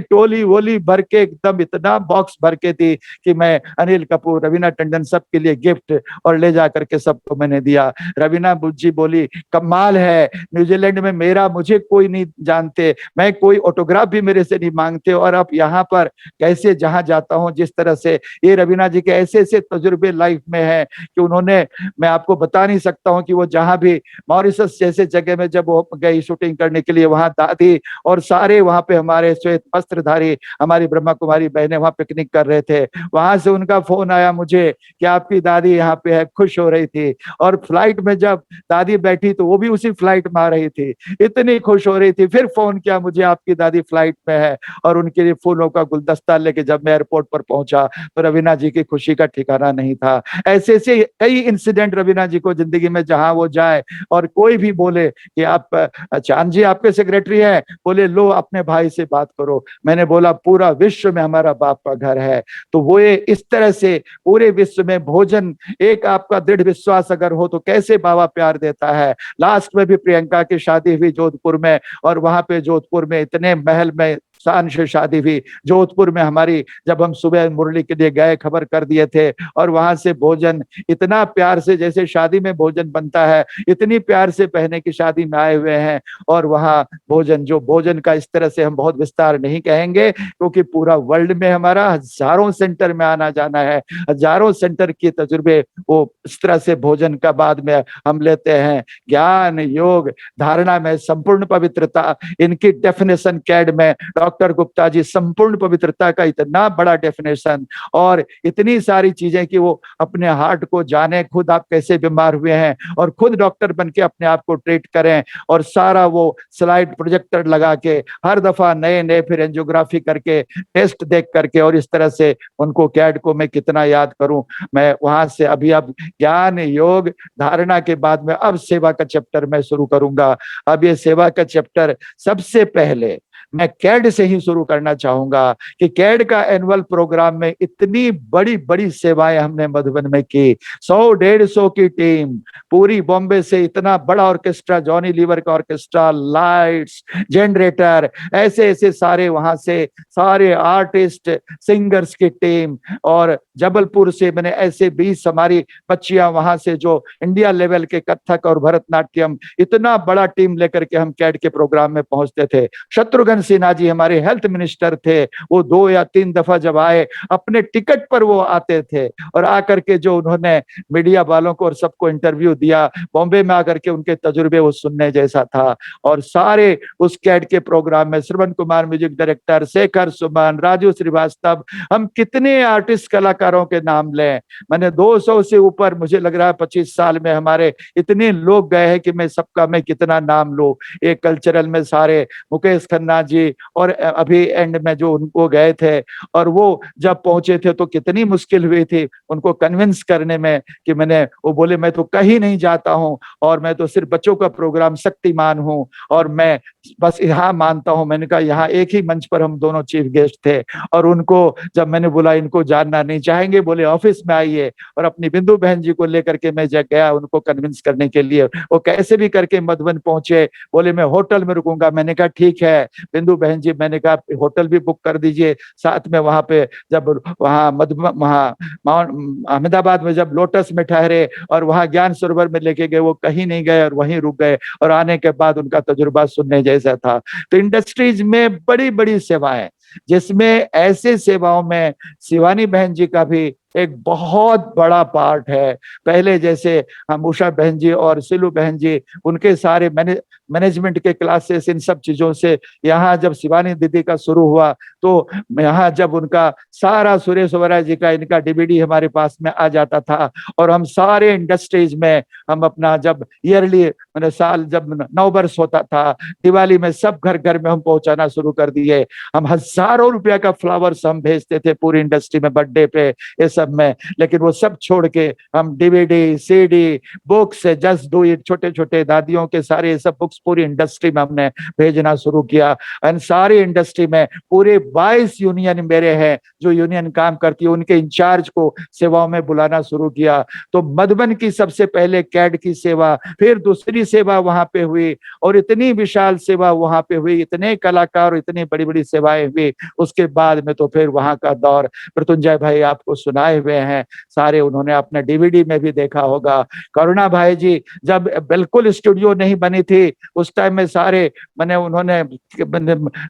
Speaker 5: टोली वोली भर के, एकदम इतना बॉक्स भर के थी कि मैं अनिल कपूर, रवीना टंडन सबके लिए गिफ्ट और ले जाकर के सबको मैंने दिया। रवीना जी बोली कमाल है, न्यूजीलैंड में मेरा मुझे कोई नहीं जानते, मैं कोई ऑटोग्राफ भी मेरे से नहीं मांगते, और अब यहाँ पर कैसे जहां जाता हूँ जिस तरह से, ये रवीना जी के ऐसे ऐसे तजुर्बे लाइफ में है कि उन्होंने, मैं आपको बता नहीं सकता हूँ कि वो जहां भी मॉरिशस जैसे जगह में जब वो गई शूटिंग करने के लिए, वहां दादी और सारे वहां पे हमारे श्वेत वस्त्रधारी हमारी ब्रह्मा कुमारी बहनें वहां पिकनिक कर रहे थे। वहां से उनका फोन आया मुझे कि आपकी दादी यहाँ पे है, खुश हो रही थी। और फ्लाइट में जब दादी बैठी तो वो भी उसी फ्लाइट में आ रही थी, इतनी खुश हो रही थी। फिर फोन किया मुझे, आपकी दादी फ्लाइट में है, और उनके लिए फूलों का गुलदस्ता लेके जब मैं एयरपोर्ट पर पहुंचा तो रवीना जी की खुशी का ठिकाना नहीं था। ऐसे ऐसे कई इंसिडेंट रवीना जी को जिंदगी में, जहां वो जाए और कोई भी बोले कि आप चांद जी आपके सेक्रेटरी हैं, बोले लो अपने भाई से बात करो। मैंने बोला पूरा विश्व में हमारा बाप का घर है। तो वो इस तरह से पूरे विश्व में भोजन, एक आपका दृढ़ विश्वास अगर हो तो कैसे बाबा प्यार देता है। लास्ट में भी प्रियंका की शादी हुई जोधपुर में, और वहां पे जोधपुर में इतने महल में शान से शादी हुई। जोधपुर में हमारी, जब हम सुबह मुरली के लिए गए खबर कर दिए थे, और वहां से भोजन इतना प्यार से, जैसे शादी में भोजन बनता है इतनी प्यार से बहने की शादी में आए हुए हैं। और वहां भोजन, जो भोजन का इस तरह से हम बहुत विस्तार नहीं कहेंगे, क्योंकि पूरा वर्ल्ड में हमारा हजारों सेंटर में आना जाना है, हजारों सेंटर के तजुर्बे वो इस तरह से भोजन का बाद में हम लेते हैं। ज्ञान, योग, धारणा में संपूर्ण पवित्रता, इनकी डेफिनेशन कैड में डॉक्टर गुप्ता जी, संपूर्ण पवित्रता का इतना बड़ा डेफिनेशन, और इतनी सारी चीजें कि वो अपने हार्ट को जाने, खुद आप कैसे बीमार हुए हैं और खुद डॉक्टर बन के अपने आप को ट्रीट करें, और सारा वो स्लाइड प्रोजेक्टर लगा के हर दफा नए नए फिर एंजियोग्राफी करके टेस्ट देख करके, और इस तरह से उनको कैड को मैं कितना याद करूं। मैं वहां से अभी अब ज्ञान, योग, धारणा के बाद में अब सेवा का चैप्टर मैं शुरू करूंगा। अब ये सेवा का चैप्टर सबसे पहले मैं कैड से ही शुरू करना चाहूंगा कि कैड का एनुअल प्रोग्राम में इतनी बड़ी बड़ी सेवाएं हमने मधुबन में की। 100-150 की टीम पूरी बॉम्बे से, इतना बड़ा ऑर्केस्ट्रा, जॉनी लीवर का ऑर्केस्ट्रा, लाइट्स, जनरेटर, ऐसे ऐसे सारे वहां से सारे आर्टिस्ट सिंगर्स की टीम, और जबलपुर से मैंने ऐसे 20 हमारी बच्चियां वहां से जो इंडिया लेवल के कथक और भरतनाट्यम, इतना बड़ा टीम लेकर के हम कैड के प्रोग्राम में पहुंचते थे। शत्रुघ्न सिन्हा जी हमारे हेल्थ मिनिस्टर थे, वो 2 या 3 दफा जब आए अपने टिकट पर वो आते थे, और आकर के जो उन्होंने मीडिया वालों को और सबको इंटरव्यू दिया, बॉम्बे में आकर के उनके तजुर्बे वो सुनने जैसा था। और सारे उस कैड के प्रोग्राम में श्रवण कुमार म्यूजिक डायरेक्टर, शेखर सुमन, राजू श्रीवास्तव, हम कितने आर्टिस्ट कलाकारों के नाम लें, मैंने 200 से ऊपर, मुझे लग रहा है 25 साल में हमारे इतने लोग गए हैं कि मैं सबका मैं कितना नाम लूं। एक कल्चरल में सारे मुकेश खन्ना जी, और अभी एंड में जो उनको गए थे, और वो जब पहुंचे थे तो कितनी मुश्किल हुई थी उनको कन्विंस करने में कि वो बोले मैं तो कहीं नहीं जाता हूं, और मैं तो सिर्फ बच्चों का प्रोग्राम शक्तिमान हूं, और मैं बस यहाँ मानता हूं। मैंने कहा यहाँ एक ही मंच पर हम दोनों चीफ गेस्ट थे, और उनको जब मैंने बोला इनको जानना नहीं चाहेंगे, बोले ऑफिस में आइए, और अपनी बिंदु बहन जी को लेकर के मैं गया उनको कन्विंस करने के लिए। वो कैसे भी करके मधुबन पहुंचे, बोले मैं होटल में रुकूंगा। मैंने कहा ठीक है बिंदु बहन जी, मैंने कहा होटल भी बुक कर दीजिए साथ में। वहां पे जब वहां अहमदाबाद में जब लोटस में ठहरे और वहां ज्ञान सरोवर में लेके गए, वो कहीं नहीं गए और वहीं रुक गए, और आने के बाद उनका तजुर्बा सुनने जैसा था। तो इंडस्ट्रीज में बड़ी बड़ी सेवाएं, जिसमें ऐसे सेवाओं में शिवानी बहन जी का भी एक बहुत बड़ा पार्ट है। पहले जैसे हम उषा बहन जी और सिलू बहन जी, उनके सारे मैनेजमेंट के क्लासेस, इन सब चीजों से यहाँ जब शिवानी दीदी का शुरू हुआ, तो यहाँ जब उनका सारा सुरेश ओबराय जी का इनका डीवीडी हमारे पास में आ जाता था, और हम सारे इंडस्ट्रीज में हम अपना जब ईयरली मैंने साल जब 9 वर्ष होता था, दिवाली में सब घर घर में हम पहुंचाना शुरू कर दिए। हम हजारों रुपया का फ्लावर्स हम भेजते थे पूरी इंडस्ट्री में, बर्थडे पे, ये सब में। लेकिन वो सब छोड़ के हम DVD, CD, books, just do it, छोटे छोटे दादियों के सारे सब बुक्स पूरी इंडस्ट्री में हमने भेजना शुरू किया। एंड सारी इंडस्ट्री में पूरे 22 यूनियन मेरे हैं जो यूनियन काम करती है, उनके इंचार्ज को सेवाओं में बुलाना शुरू किया। तो मधुबन की सबसे पहले कैड की सेवा, फिर दूसरी सेवा वहां पे हुई, और इतनी विशाल सेवा वहां पे हुई, इतने कलाकार, इतनी बड़ी बड़ी सेवाएं हुई। उसके बाद में तो फिर वहां का दौर मृत्युंजय भाई आपको सुनाए हुए हैं सारे, उन्होंने अपने डीवीडी में भी देखा होगा। करुणा भाई जी जब बिल्कुल स्टूडियो नहीं बनी थी उस टाइम में सारे उन्होंने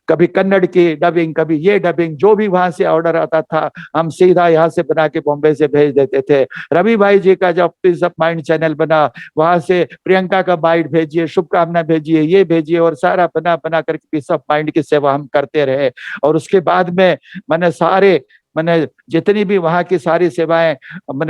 Speaker 5: कभी कन्नड़ की डबिंग, कभी ये डबिंग, जो भी वहां से ऑर्डर आता था हम सीधा यहाँ से बना के बॉम्बे से भेज देते थे। रवि भाई जी का जब पीस ऑफ माइंड चैनल बना, वहां से प्रियंका का बाइट भेजिए, शुभकामना भेजिए, ये भेजिए, और सारा बना बना करके पीस ऑफ माइंड की सेवा हम करते रहे। और उसके बाद में जितनी भी वहां की सारी सेवाएं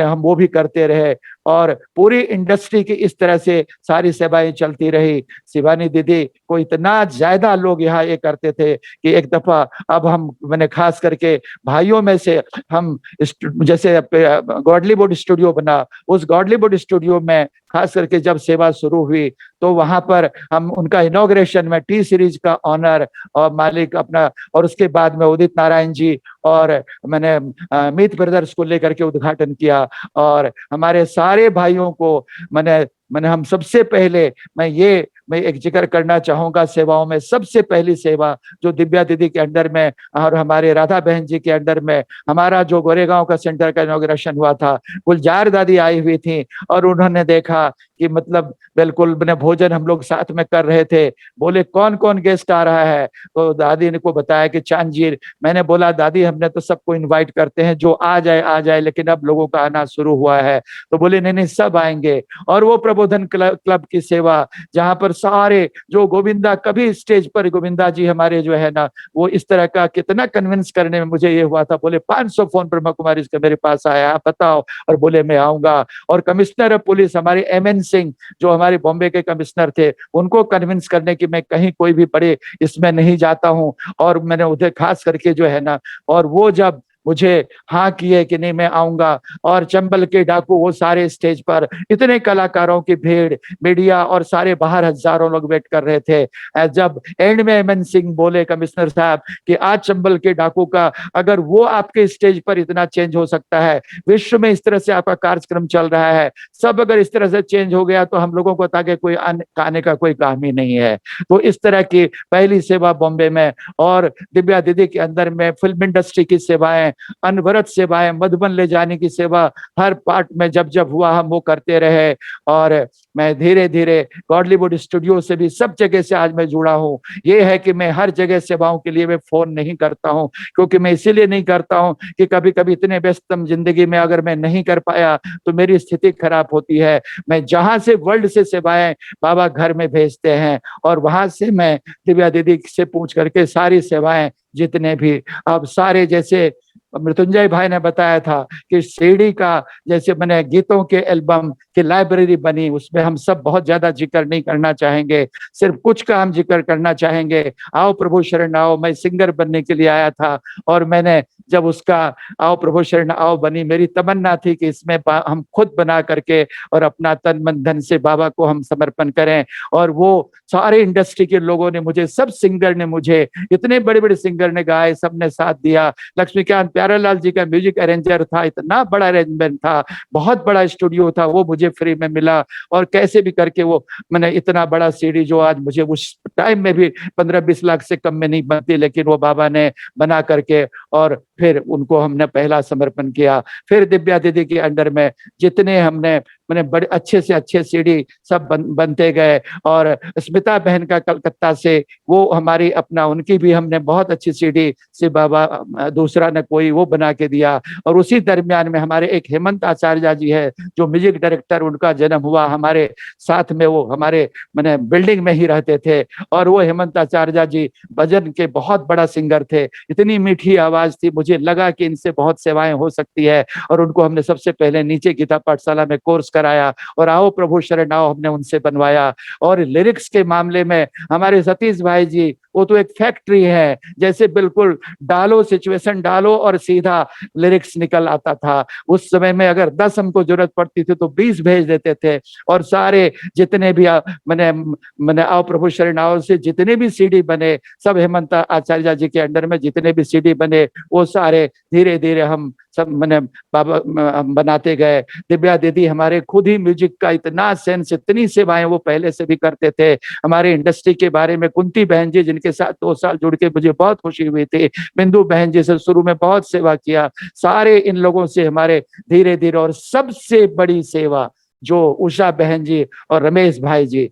Speaker 5: हम वो भी करते रहे, और पूरी इंडस्ट्री की इस तरह से सारी सेवाएं चलती रही। शिवानी दीदी को इतना ज्यादा लोग यहाँ ये करते थे कि एक दफा अब हम खास करके भाइयों में से हम जैसे गॉडलीवुड स्टूडियो बना, उस गॉडलीवुड स्टूडियो में खास करके जब सेवा शुरू हुई तो वहां पर हम उनका इनॉग्रेशन में टी सीरीज का ऑनर और मालिक अपना, और उसके बाद में उदित नारायण जी और मैंने मीत ब्रदर्स को लेकर के उद्घाटन किया। और हमारे सारे भाइयों को हम सबसे पहले मैं एक जिक्र करना चाहूंगा, सेवाओं में सबसे पहली सेवा जो दिव्या दीदी के अंडर में और हमारे राधा बहन जी के अंडर में हमारा जो गोरेगांव का सेंटर का इनॉग्रेशन हुआ था, गुलजार दादी आई हुई थी, और उन्होंने देखा कि बिल्कुल भोजन हम लोग साथ में कर रहे थे। बोले कौन कौन गेस्ट आ रहा है, तो दादी ने को बताया कि चांद जी। मैंने बोला दादी हमने तो सबको इन्वाइट करते हैं, जो आ जाए, लेकिन अब लोगों का आना शुरू हुआ है। तो बोले नहीं सब आएंगे। और वो प्रबोधन क्लब की सेवा जहां पर सारे जो गोविंदा, कभी स्टेज पर गोविंदा जी हमारे जो है ना, वो इस तरह का कितना कन्विंस करने में मुझे ये हुआ था। बोले 500 फोन ब्रह्मा कुमारी के मेरे पास आया, आप बताओ, और बोले मैं आऊंगा। और कमिश्नर ऑफ पुलिस हमारे MN सिंह जो हमारे बॉम्बे के कमिश्नर थे, उनको कन्विंस करने की मैं कहीं कोई भी बड़े इसमें नहीं जाता हूं। और मैंने उधर खास करके जो है ना, और वो जब मुझे हाँ किए कि नहीं मैं आऊंगा। और चंबल के डाकू वो सारे स्टेज पर, इतने कलाकारों की भीड़, मीडिया और सारे बाहर हजारों लोग वेट कर रहे थे। जब एंड में एमएन सिंह बोले कमिश्नर साहब कि आज चंबल के डाकू का अगर वो आपके स्टेज पर इतना चेंज हो सकता है, विश्व में इस तरह से आपका कार्यक्रम चल रहा है, सब अगर इस तरह से चेंज हो गया तो हम लोगों को ताकि कोई आने का कोई काम ही नहीं है। तो इस तरह की पहली सेवा बॉम्बे में, और दिव्या दीदी के अंदर में फिल्म इंडस्ट्री की सेवाएं, अनवरत सेवाएं, मधुबन ले जाने की सेवा, हर पार्ट में जब जब हुआ हम वो करते रहे। और मैं धीरे धीरे गॉडलीवुड स्टूडियो से भी सब जगह से आज मैं जुड़ा हूँ। ये है कि मैं हर जगह सेवाओं के लिए मैं फोन नहीं करता हूँ, क्योंकि मैं इसीलिए नहीं करता हूँ कि कभी कभी इतने व्यस्तम जिंदगी में अगर मैं नहीं कर पाया तो मेरी स्थिति खराब होती है। मैं जहां से वर्ल्ड से सेवाएं बाबा घर में भेजते हैं, और वहां से मैं दिव्या दीदी से पूछ करके सारी सेवाएं जितने भी, अब सारे, जैसे मृत्युंजय भाई ने बताया था कि सीडी का जैसे मैंने गीतों के एल्बम की लाइब्रेरी बनी, उसमें हम सब बहुत ज्यादा जिक्र नहीं करना चाहेंगे, सिर्फ कुछ का हम जिक्र करना चाहेंगे। आओ प्रभु शरण आओ, मैं सिंगर बनने के लिए आया था, और मैंने जब उसका आओ प्रभु शरण आओ बनी, मेरी तमन्ना थी कि इसमें हम खुद बना करके और अपना तन मन धन से बाबा को हम समर्पण करें। और वो सारे इंडस्ट्री के लोगों ने मुझे, सब सिंगर ने मुझे, इतने बड़े बड़े सिंगर ने गाए, सबने साथ दिया। लक्ष्मीकांत प्यारेलाल जी का म्यूजिक अरेंजर था, इतना बड़ा अरेंजमेंट था, बहुत बड़ा स्टूडियो था, वो मुझे फ्री में मिला। और कैसे भी करके वो मैंने इतना बड़ा सीडी जो आज मुझे उस टाइम में भी 15-20 लाख से कम में नहीं बनती, लेकिन वो बाबा ने बना करके, और फिर उनको हमने पहला समर्पण किया। फिर दिव्या दीदी के अंडर में जितने हमने मैंने बड़े अच्छे से अच्छे सीडी सब बनते गए। और स्मिता बहन का कलकत्ता से, वो हमारी अपना, उनकी भी हमने बहुत अच्छी सीडी से बाबा दूसरा ने कोई वो बना के दिया। और उसी दरमियान में हमारे एक हेमंत आचार्य जी है जो म्यूजिक डायरेक्टर, उनका जन्म हुआ हमारे साथ में, वो हमारे मैंने बिल्डिंग में ही रहते थे। और वो हेमंत आचार्य जी भजन के बहुत बड़ा सिंगर थे, इतनी मीठी आवाज थी, मुझे लगा कि इनसे बहुत सेवाएं हो सकती है। और उनको हमने सबसे पहले नीचे गीता पाठशाला में कोर्स कराया, और आओ प्रभु शरण आओ हमने उनसे बनवाया। और लिरिक्स के मामले में हमारे सतीश भाई जी, वो तो एक फैक्ट्री है, जैसे बिल्कुल डालो, सिचुएशन डालो और सीधा लिरिक्स निकल आता था। उस समय में अगर 10 हमको जरूरत पड़ती थी तो 20 भेज देते थे। और सारे जितने भी मैंने आओ प्रभु शरण आओ से जितने भी सीडी बने, सब हेमंत आचार्य जी के अंडर में जितने भी सीडी बने, वो सारे धीरे धीरे हम सब मैंने बाबा बनाते गए। दिव्या दीदी हमारे खुद ही म्यूजिक का इतना सेंस, इतनी सेवाएं वो पहले से भी करते थे। हमारे इंडस्ट्री के बारे में कुंती बहन जी, जिनके साथ 2 साल जुड़ के मुझे बहुत खुशी हुई थी, बिंदु बहन जी से शुरू में बहुत सेवा किया, सारे इन लोगों से हमारे धीरे धीरे। और सबसे बड़ी सेवा जो उषा बहन जी और रमेश भाई जी,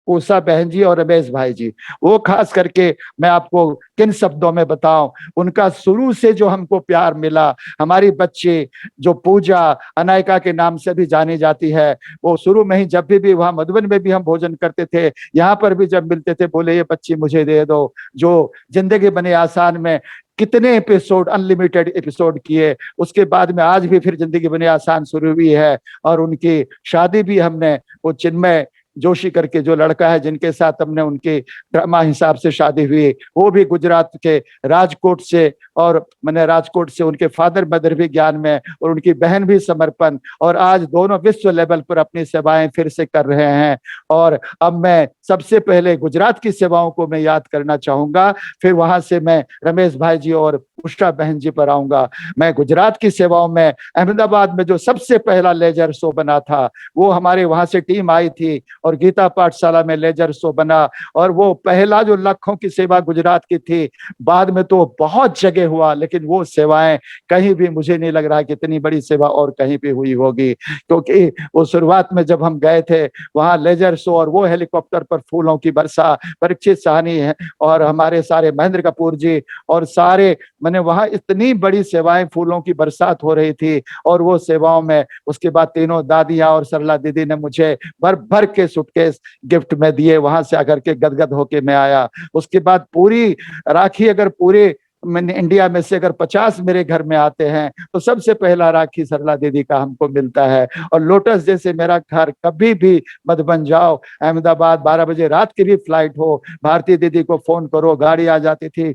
Speaker 5: उषा बहन जी और रमेश भाई जी, वो खास करके मैं आपको किन शब्दों में बताऊं, उनका शुरू से जो हमको प्यार मिला। हमारी बच्ची जो पूजा अनायका के नाम से भी जानी जाती है, वो शुरू में ही जब भी वहां मधुबन में भी हम भोजन करते थे, यहाँ पर भी जब मिलते थे, बोले ये बच्ची मुझे दे दो। जो जिंदगी बने आसान में कितने एपिसोड, अनलिमिटेड एपिसोड किए, उसके बाद में आज भी फिर जिंदगी बने आसान शुरू हुई है। और उनकी शादी भी हमने, वो चिन्मय जोशी करके जो लड़का है जिनके साथ हमने उनके ड्रामा हिसाब से शादी हुई, वो भी गुजरात के राजकोट से, और मैंने राजकोट से उनके फादर मदर भी ज्ञान में, और उनकी बहन भी समर्पण। और आज दोनों विश्व लेवल पर अपनी सेवाएं फिर से कर रहे हैं। और अब मैं सबसे पहले गुजरात की सेवाओं को मैं याद करना चाहूंगा, फिर वहां से मैं रमेश भाई जी और उषा बहन जी पर आऊंगा। मैं गुजरात की सेवाओं में अहमदाबाद में जो सबसे पहला लेजर शो बना था, वो हमारे वहां से टीम आई थी, और गीता पाठशाला में लेजर शो बना। और वो पहला जो लाखों की सेवा गुजरात की थी, बाद में तो बहुत जगह हुआ, लेकिन वो सेवाएं कहीं भी मुझे नहीं लग रहा कि इतनी बड़ी सेवा और कहीं भी हुई होगी। क्योंकि वो शुरुआत में जब हम गए थे वहां लेजर शो, और वो हेलीकॉप्टर पर फूलों की वर्षा, परीक्षित साहनी है और हमारे सारे महेंद्र कपूर जी, और सारे मैंने वहां इतनी बड़ी सेवाएं, फूलों की बरसात हो रही थी। और वो सेवाओं में उसके बाद तीनों दादियां और सरला दीदी ने मुझे भर भर के सूटकेस गिफ्ट में दिए, वहां से आकर के गदगद होके मैं आया। उसके बाद पूरी राखी, अगर पूरे मैंने इंडिया में से अगर 50 मेरे घर में आते हैं तो सबसे पहला राखी सरला दीदी का हमको मिलता है। और लोटस जैसे मेरा घर, कभी भी मधुबन जाओ, अहमदाबाद 12 बजे रात की भी फ्लाइट हो, भारती दीदी को फोन करो, गाड़ी आ जाती थी।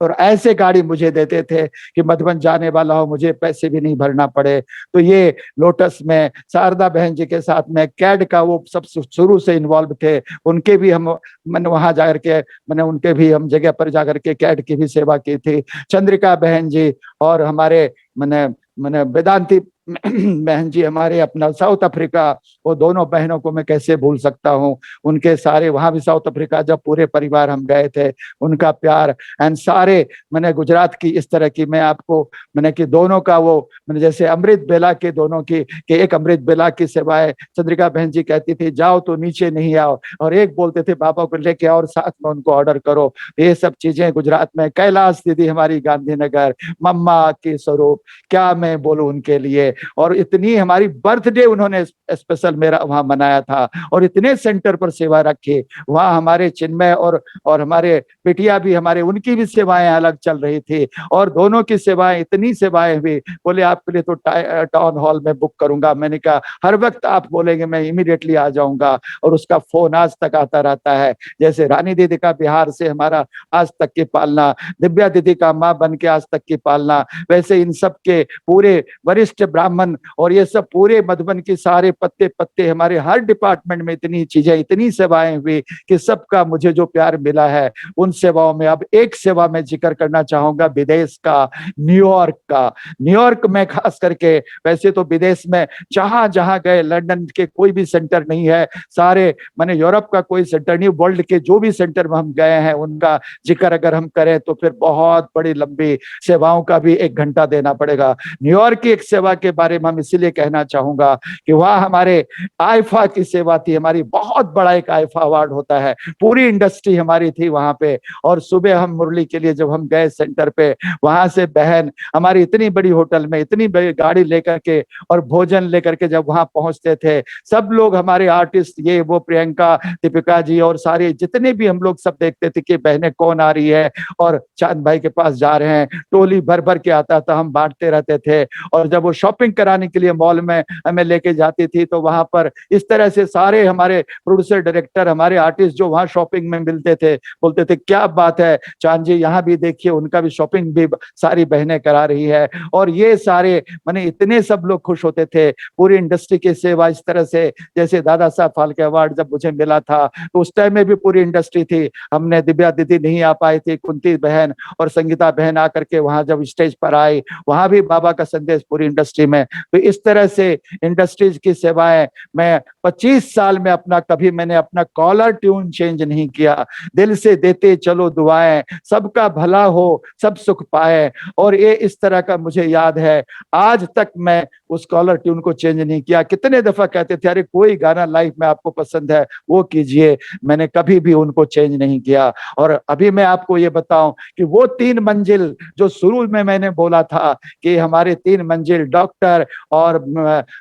Speaker 5: और ऐसे गाड़ी मुझे देते थे कि मधुबन जाने वाला हो, मुझे पैसे भी नहीं भरना पड़े। तो ये लोटस में शारदा बहन जी के साथ में कैड का वो सब शुरू से इन्वॉल्व थे, उनके भी हम मैंने वहां जाकर के मैंने उनके भी हम जगह पर जाकर के कैड की भी सेवा की थी। चंद्रिका बहन जी और हमारे मैंने मैंने वेदांती बहन जी हमारे अपना साउथ अफ्रीका, वो दोनों बहनों को मैं कैसे भूल सकता हूँ। उनके सारे वहां भी साउथ अफ्रीका जब पूरे परिवार हम गए थे, उनका प्यार एंड सारे मैंने गुजरात की इस तरह की मैं आपको मैंने कि दोनों का वो मैंने जैसे अमृत बेला के दोनों की कि एक अमृत बेला की सेवाएं चंद्रिका बहन जी कहती थी जाओ तो नीचे नहीं आओ, और एक बोलते थे बाबा को लेके आओ और साथ में उनको ऑर्डर करो। ये सब चीजें गुजरात में कैलाश दीदी हमारी गांधीनगर, मम्मा की स्वरूप, क्या मैं बोलूं उनके लिए। और इतनी हमारी बर्थडे उन्होंने स्पेशल मेरा वहां मनाया था, और इतने सेंटर पर सेवा रखी वहां हमारे चिन्मय और हमारे बिटिया भी हमारे, उनकी भी सेवाएं अलग चल रही थी, और दोनों की सेवाएं इतनी सेवाएं हुई। बोले आपके लिए तो टाउन हॉल में बुक करूंगा। मैंने कहा हर वक्त आप बोलेंगे मैं इमीडिएटली आ जाऊंगा, और उसका फोन आज तक आता रहता है। जैसे रानी दीदी का बिहार से हमारा आज तक की पालना, दिव्या दीदी का माँ बन के आज तक की पालना, वैसे इन सब के पूरे वरिष्ठ ब्राह्मण और ये सब पूरे मधुबन की सारे पत्ते पत्ते हमारे हर डिपार्टमेंट में इतनी चीजें इतनी सेवाएं हुई कि सबका मुझे जो प्यार मिला है उन सेवाओं में अब एक सेवा में जिक्र करना चाहूंगा विदेश का, न्यूयॉर्क का। न्यूयॉर्क में खास करके, वैसे तो विदेश में जहां जहां गए, लंदन के कोई भी सेंटर नहीं है, सारे मैंने यूरोप का कोई सेंटर नहीं, वर्ल्ड के जो भी सेंटर में हम गए हैं उनका जिक्र अगर हम करें तो फिर बहुत बड़ी लंबी सेवाओं का भी 1 घंटा देना पड़ेगा। न्यूयॉर्क की एक सेवा के बारे में हम इसीलिए कहना चाहूंगा कि वहां हमारे आईफा की सेवा थी, हमारी बहुत बड़ा एक आईफा अवार्ड होता है, पूरी इंडस्ट्री हमारी थी वहां पे। और सुबह हम मुरली के लिए जब हम गए सेंटर पे, वहां से बहन हमारी इतनी बड़ी होटल में इतनी बड़ी गाड़ी लेकर के और भोजन लेकर के जब वहां पहुंचते थे, सब लोग हमारे आर्टिस्ट ये वो प्रियंका दीपिका जी और सारे जितने भी हम लोग सब देखते थे कि बहनें कौन आ रही है और चांद भाई के पास जा रहे हैं, टोली भर भर के आता था, हम बांटते रहते थे। और जब वो शॉपिंग कराने के लिए मॉल में हमें लेके जाती थी तो वहां पर इस तरह से सारे हमारे प्रोड्यूसर डायरेक्टर हमारे आर्टिस्ट जो वहां शॉपिंग में मिलते थे बोलते थे क्या बात है चांद जी, यहाँ भी देखिए उनका भी शॉपिंग भी सारी बहनें करा रही है। और ये सारे माने इतने सब लोग खुश होते थे। पूरी इंडस्ट्री की सेवा इस तरह से, जैसे दादा साहब फाल्के अवार्ड जब मुझे मिला था तो उस टाइम में भी पूरी इंडस्ट्री थी, हमने दिव्या दीदी नहीं आ पाई थी, कुंती बहन और संगीता बहन आकर के वहां जब स्टेज पर आई, वहां भी बाबा का संदेश पूरी इंडस्ट्री में। तो इस तरह से इंडस्ट्रीज की सेवाएं मैं 25 साल में कभी मैंने अपना कॉलर ट्यून चेंज नहीं किया। दिल से देते चलो दुआएं, सबका भला हो सब सुख पाए। और ये इस तरह का मुझे याद है, आज तक मैं उस कॉलर ट्यून को चेंज नहीं किया। कितने दफा कहते थे अरे कोई गाना लाइफ में आपको पसंद है वो कीजिए, मैंने कभी भी उनको चेंज नहीं किया। और अभी मैं आपको ये बताऊं कि वो 3 मंजिल जो शुरू में मैंने बोला था कि हमारे 3 मंजिल डॉक्टर और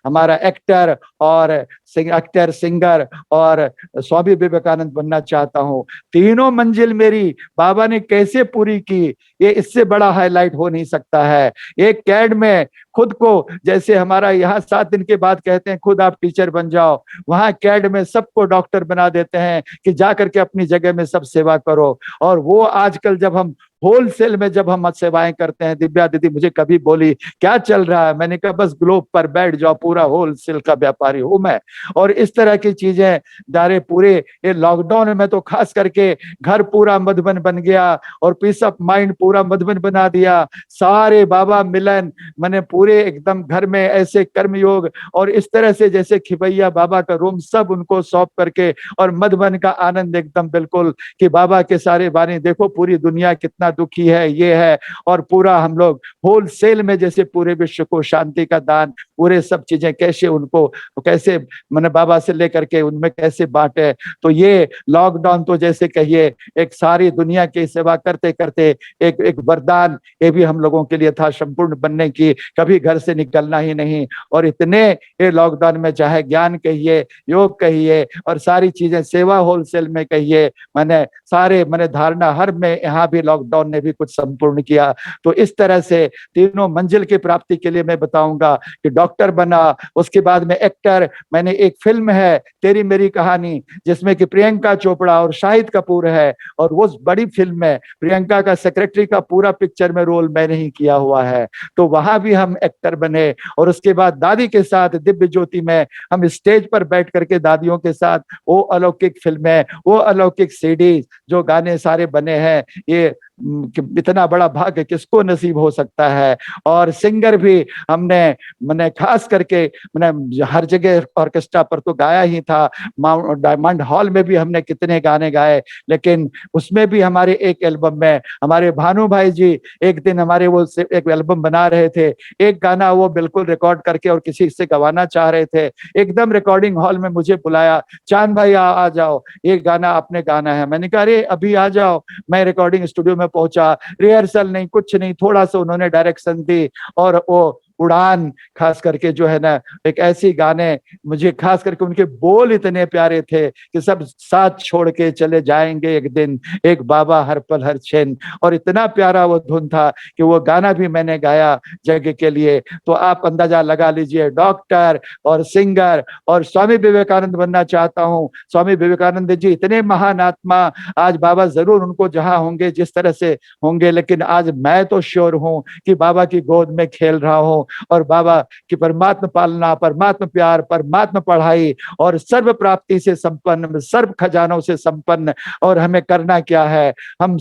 Speaker 5: हमारा एक्टर और एक्टर सिंगर और स्वामी विवेकानंद बनना चाहता हूँ, तीनों मंजिल मेरी बाबा ने कैसे पूरी की, ये इससे बड़ा हाईलाइट हो नहीं सकता है। एक कैड में खुद को, जैसे हमारा यहाँ 7 दिन के बाद कहते हैं खुद आप टीचर बन जाओ, वहां कैड में सबको डॉक्टर बना देते हैं कि जा करके अपनी जगह में सब सेवा करो। और वो आजकल जब हम होलसेल में जब हम सेवाएं करते हैं, दिव्या दीदी मुझे कभी बोली क्या चल रहा है, मैंने कहा बस ग्लोब पर बैठ जाओ, पूरा होलसेल का व्यापारी हूं मैं। और इस तरह की चीजें दारे पूरे ये लॉकडाउन में तो खास करके घर पूरा मधुबन बन गया और पीस ऑफ माइंड पूरा मधुबन बना दिया। सारे बाबा मिलन मैंने पूरे एकदम घर में ऐसे कर्मयोग और इस तरह से जैसे खिबैया बाबा का रूम सब उनको सौंप करके और मधुबन का आनंद एकदम बिल्कुल कि बाबा के सारे बानी देखो पूरी दुनिया कितना दुखी है ये है। और पूरा हम लोग होलसेल में जैसे पूरे विश्व को शांति का दान, पूरे सब चीजें कैसे उनको कैसे मैंने बाबा से लेकर के उनमें कैसे बांटे। तो ये लॉकडाउन तो जैसे कहिए एक सारी दुनिया की सेवा करते करते एक वरदान ये भी हम लोगों के लिए था संपूर्ण बनने की, कभी घर से निकलना ही नहीं। और इतने ये लॉकडाउन में चाहे ज्ञान कहिए, योग कहिए और सारी चीजें सेवा होलसेल में कहिए, मैंने सारे मैंने धारणा हर में यहाँ भी लॉकडाउन लॉकडाउन ने भी कुछ संपूर्ण किया। तो इस तरह से तीनों मंजिल की प्राप्ति के लिए मैं बताऊंगा कि डॉक्टर बना, उसके बाद में एक्टर, मैंने एक फिल्म है तेरी मेरी कहानी जिसमें कि प्रियंका चोपड़ा और शाहिद कपूर है, और वो बड़ी फिल्म है, प्रियंका का सेक्रेटरी का पूरा पिक्चर में रोल मैंने ही किया हुआ है, तो वहां भी हम एक्टर बने। और उसके बाद दादी के साथ दिव्य ज्योति में हम स्टेज पर बैठ करके दादियों के साथ वो अलौकिक फिल्में, वो अलौकिक सीडीज, जो गाने सारे बने हैं, ये इतना बड़ा भाग्य किसको नसीब हो सकता है। और सिंगर भी हमने, मैंने खास करके मैंने हर जगह ऑर्केस्ट्रा पर तो गाया ही था, डायमंड हॉल में भी हमने कितने गाने गाए, लेकिन उसमें भी हमारे एक एल्बम में हमारे भानु भाई जी एक दिन हमारे वो एक एल्बम बना रहे थे, एक गाना वो बिल्कुल रिकॉर्ड करके और किसी से गवाना चाह रहे थे, एकदम रिकॉर्डिंग हॉल में मुझे बुलाया, चांद भाई आ जाओ, ये गाना आपने गाना है। मैंने कहा अरे अभी आ जाओ। मैं रिकॉर्डिंग स्टूडियो में पहुंचा, रिहर्सल नहीं, कुछ नहीं, थोड़ा सा उन्होंने डायरेक्शन दी और वो उड़ान खास करके जो है ना, एक ऐसी गाने, मुझे खास करके उनके बोल इतने प्यारे थे कि सब साथ छोड़ के चले जाएंगे एक दिन, एक बाबा हर पल हर क्षण, और इतना प्यारा वो धुन था कि वो गाना भी मैंने गाया जगह के लिए। तो आप अंदाजा लगा लीजिए, डॉक्टर और सिंगर और स्वामी विवेकानंद बनना चाहता हूँ। स्वामी विवेकानंद जी इतने महान आत्मा, आज बाबा जरूर उनको जहां होंगे जिस तरह से होंगे, लेकिन आज मैं तो श्योर हूं कि बाबा की गोद में खेल रहा हूं, और बाबा की परमात्मा पालना, परमात्मा प्यार, परमात्मा पढ़ाई और सर्व प्राप्ति से संपन्न, सर्व खजानों से संपन्न। और हमें करना क्या है, हम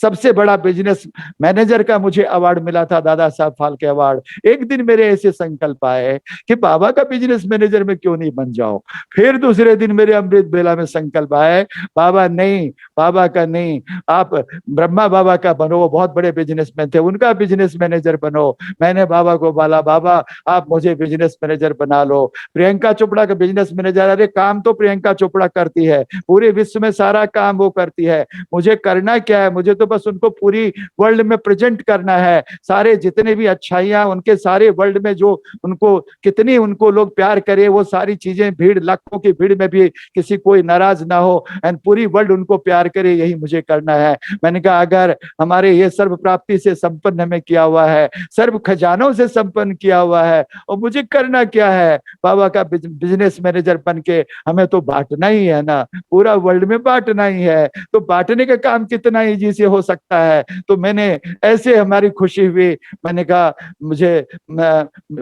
Speaker 5: सबसे बड़ा बिजनेस मैनेजर का मुझे अवार्ड मिला था, दादा साहब फाल्के अवार्ड। एक दिन मेरे ऐसे संकल्प आए कि बाबा का बिजनेस मैनेजर में क्यों नहीं बन जाओ। फिर दूसरे दिन मेरे अमृत बेला में संकल्प आए, बाबा नहीं, बाबा का नहीं, आप ब्रह्मा बाबा का बनो, वो बहुत बड़े बिजनेसमैन थे, उनका बिजनेस मैनेजर बनो। मैंने बाबा को बोला, बाबा आप मुझे बिजनेस मैनेजर बना लो। प्रियंका चोपड़ा का बिजनेस मैनेजर, अरे काम तो प्रियंका चोपड़ा करती है, पूरे विश्व में सारा काम वो करती है, मुझे करना क्या है, मुझे तो बस उनको पूरी वर्ल्ड में प्रेजेंट करना है, सारे जितने भी अच्छाइयां उनके सारे वर्ल्ड में जो उनको कितनी उनको लोग प्यार करे, वो सारी चीजें भीड़, लाखों की भीड़ में भी किसी कोई नाराज ना हो एंड पूरी वर्ल्ड उनको प्यार करे, यही मुझे करना है। मैंने कहा अगर हमारे ये सर्व प्राप्ति से संपन्न हमें किया हुआ है, सर्व खजानों से संपन्न किया हुआ है, और मुझे करना क्या है, बाबा का बिजनेस मैनेजर बन के हमें तो बांटना ही है ना, पूरा वर्ल्ड में बांटना ही है, तो बांटने का काम कितना ईजी से हो सकता है। तो मैंने ऐसे, हमारी खुशी हुई, मैंने कहा मुझे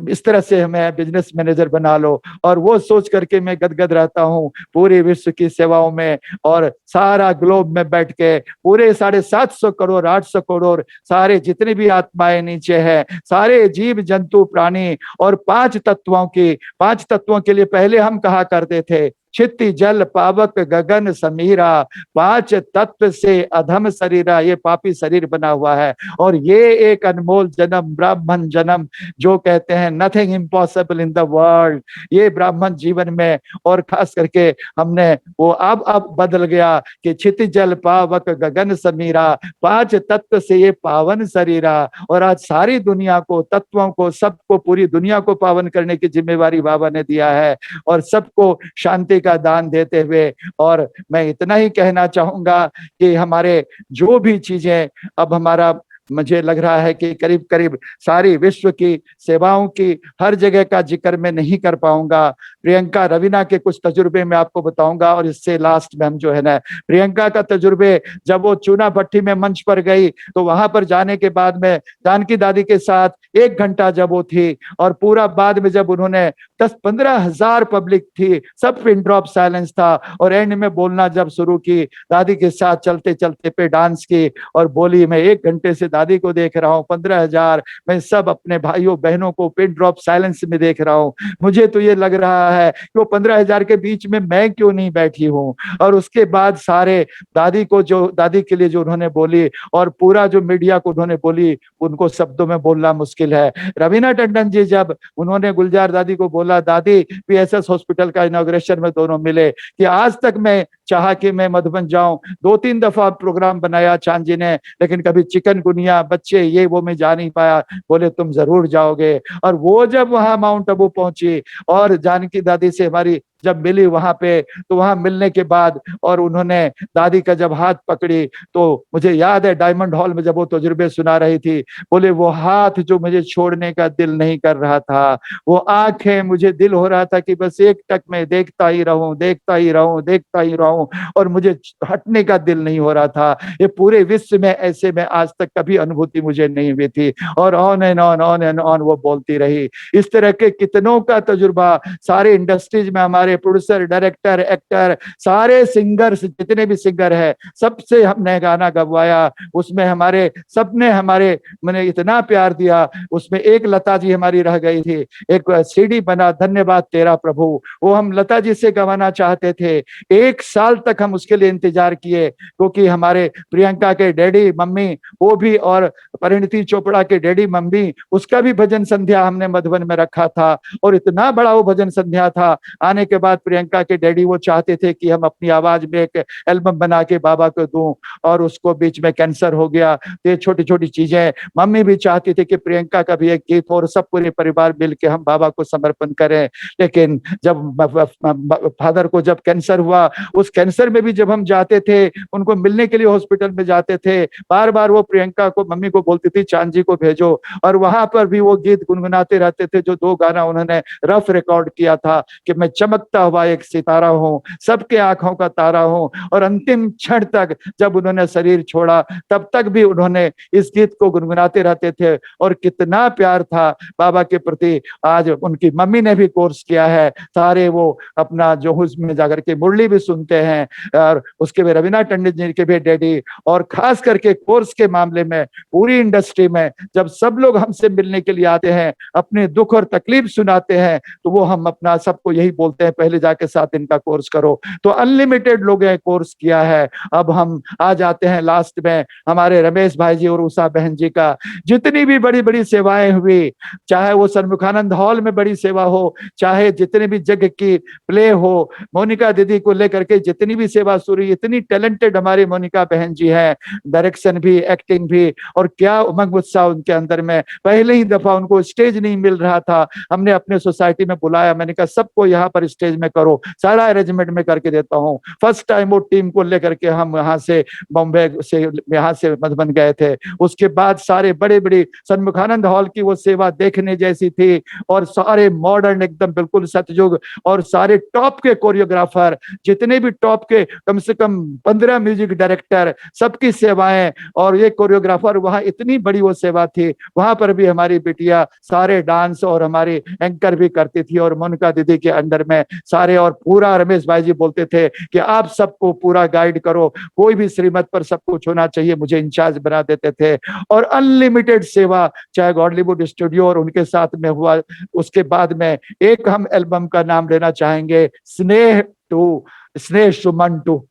Speaker 5: इस तरह से हमें बिजनेस मैनेजर बना लो, और वो सोच करके मैं गदगद रहता हूँ पूरे विश्व की सेवाओं में, और सारा ग्लोब में बैठ के पूरे 750 करोड़ 800 करोड़ सारे जितने भी आत्माएं नीचे हैं, सारे जीव जंतु प्राणी, और 5 तत्वों के लिए पहले हम कहा करते थे क्षिति जल पावक गगन समीरा, 5 तत्व से अधम शरीरा, ये पापी शरीर बना हुआ है। और ये एक अनमोल जन्म, ब्राह्मण जन्म, जो कहते हैं nothing impossible in the world, ये ब्राह्मण जीवन में, और खास करके हमने वो अब बदल गया कि क्षिति जल पावक गगन समीरा, 5 तत्व से ये पावन शरीरा। और आज सारी दुनिया को, तत्वों को, सबको, पूरी दुनिया को पावन करने की जिम्मेवारी बाबा ने दिया है, और सबको शांति का दान देते हुए। और मैं इतना ही कहना चाहूंगा कि हमारे जो भी चीजें, अब हमारा मुझे लग रहा है कि करीब करीब सारी विश्व की सेवाओं की हर जगह का जिक्र मैं नहीं कर पाऊंगा। प्रियंका रवीना के कुछ तजुर्बे मैं आपको बताऊंगा, और इससे लास्ट में हम जो है ना, प्रियंका का तजुर्बे, जब वो चूना भट्टी में मंच पर गई तो वहां पर जाने के बाद में जानकी दादी के साथ 1 घंटा जब वो थी, और पूरा बाद में जब उन्होंने 10-15 हजार पब्लिक थी, सब पिन ड्रॉप साइलेंस था, और एंड में बोलना जब शुरू की, दादी के साथ चलते चलते पे डांस की, और बोली मैं 1 घंटे से दादी को देख रहा हूँ, 15,000 मैं सब अपने भाइयों बहनों को पिन ड्रॉप साइलेंस में देख रहा हूँ, मुझे तो ये लग रहा है कि वो 15,000 के बीच में मैं क्यों नहीं बैठी हूँ। और उसके बाद सारे दादी को, जो दादी के लिए जो उन्होंने बोली, और पूरा जो मीडिया को उन्होंने बोली, उनको शब्दों में बोलना मुश्किल है। रवीना टंडन जी जब उन्होंने गुलजार दादी को बोला, दादी पीएसएस हॉस्पिटल का इनॉग्रेशन में दोनों मिले, कि आज तक मैं चाहा कि मैं मधुबन जाऊं, 2-3 दफा प्रोग्राम बनाया चांद जी ने, लेकिन कभी चिकनगुनिया, बच्चे, ये वो मैं जा नहीं पाया। बोले तुम जरूर जाओगे। और वो जब वहां माउंट आबू पहुंची और जानकी दादी से हमारी जब मिली वहां पे, तो वहां मिलने के बाद और उन्होंने दादी का जब हाथ पकड़ी, तो मुझे याद है डायमंड हॉल में जब वो तजुर्बे सुना रही थी, बोले वो हाथ जो मुझे छोड़ने का दिल नहीं कर रहा था, वो आंखें, मुझे दिल हो रहा था कि बस एक टक में देखता ही रहूं, देखता ही रहूं, देखता ही रहूं, और मुझे हटने का दिल नहीं हो रहा था। ये पूरे विश्व में ऐसे में आज तक कभी अनुभूति मुझे नहीं हुई थी। और on and on, on and on वो बोलती रही। इस तरह के कितनों का तजुर्बा सारे इंडस्ट्रीज में, हमारे प्रोड्यूसर, डायरेक्टर, एक्टर, सारे सिंगर्स, जितने भी सिंगर है, सबसे हमने गाना गवाया। उसमें हमारे सबने हमारे मैंने इतना प्यार दिया। उसमें एक लता जी हमारी रह गई थी, एक सीडी बना, धन्यवाद तेरा प्रभु, वो हम लता जी से गवाना चाहते थे। 1 साल तक हम उसके लिए इंतजार किए, क्योंकि हमारे प्रियंका के डैडी मम्मी वो भी, और परिणीति चोपड़ा के डैडी मम्मी, उसका भी भजन संध्या हमने मधुबन में रखा था। और इतना बड़ा वो भजन संध्या था। आने के बाद प्रियंका के डैडी वो चाहते थे कि हम अपनी आवाज में एक एल्बम बना के बाबा को दूं, और उसको बीच में कैंसर हो गया। ये छोटी छोटी चीजें मम्मी भी चाहती थी कि प्रियंका का भी एक गीत हो और सब पूरे परिवार मिल के हम बाबा को समर्पण करें। लेकिन जब फादर को जब कैंसर हुआ, उस कैंसर में भी जब हम जाते थे उनको मिलने के लिए, हॉस्पिटल में जाते थे, बार बार वो प्रियंका को, मम्मी को बोलती थी चांद जी को भेजो, और वहां पर भी वो गीत गुनगुनाते रहते थे जो 2 गाना उन्होंने रफ रिकॉर्ड किया था कि मैं चमकता हुआ एक सितारा हूँ, सबके आंखों का तारा हूँ। और अंतिम क्षण तक जब उन्होंने शरीर छोड़ा, तब तक भी उन्होंने इस गीत को गुनगुनाते रहते थे। और कितना प्यार था बाबा के प्रति। आज उनकी मम्मी ने भी कोर्स किया है, सारे वो अपना जो उसमें जाकर के मुरली भी सुनते हैं, और उसके भी रवीना टंडन जी के भी डैडी। और खास करके कोर्स के मामले में पूरी इंडस्ट्री में जब सब लोग हमसे मिलने के लिए आते हैं, अपने दुख और तकलीफ सुनाते हैं, तो वो हम अपना सबको यही बोलते हैं, पहले जाके 7 दिन का कोर्स करो। तो अनलिमिटेड लोग हैं कोर्स किया है। अब हम आ जाते हैं लास्ट में, हमारे रमेश भाई जी और उषा बहन जी का जितनी भी बड़ी बड़ी सेवाएं हुई, चाहे वो सन्मुखानंद हॉल में बड़ी सेवा हो, चाहे जितने भी जगह की प्ले हो, मोनिका दीदी को लेकर के जितनी भी सेवा शुरू, इतनी टैलेंटेड हमारी मोनिका बहन जी है, डायरेक्शन भी, एक्टिंग भी, और क्या उमंग उत्साह उनके अंदर में। पहले ही दफा उनको स्टेज नहीं मिल रहा था, हमने अपने सोसाइटी में बुलाया, मैंने कहा सबको यहाँ पर स्टेज में करो, सारा अरेंजमेंट में करके देता हूँ। फर्स्ट टाइम वो टीम को लेकर के हम यहाँ से बॉम्बे से, यहाँ से मधुबन गए थे। उसके बाद सारे बड़े बड़े सन्मुखानंद हॉल की वो सेवा देखने जैसी थी, और सारे मॉडर्न एकदम बिल्कुल सतयुग, और सारे टॉप के कोरियोग्राफर, जितने भी टॉप के कम से कम 15 म्यूजिक डायरेक्टर, सबकी सेवाएं, और ये कोरियोग्राफर, वहां इतनी बड़ी वो सेवा थी। वहां पर भी हमारी बिटिया सारे डांस और हमारी एंकर भी करती थी, और मोनिका दीदी के अंडर में सारे, और पूरा रमेश भाई जी बोलते थे कि आप सबको पूरा गाइड करो, कोई भी श्रीमत पर सब कुछ होना चाहिए, मुझे इंचार्ज बना देते थे। और अनलिमिटेड सेवा, चाहे गॉडलीवुड स्टूडियो और उनके साथ में हुआ। उसके बाद में एक हम एल्बम का नाम लेना चाहेंगे, स्नेह टू, स्नेह सुमन टू।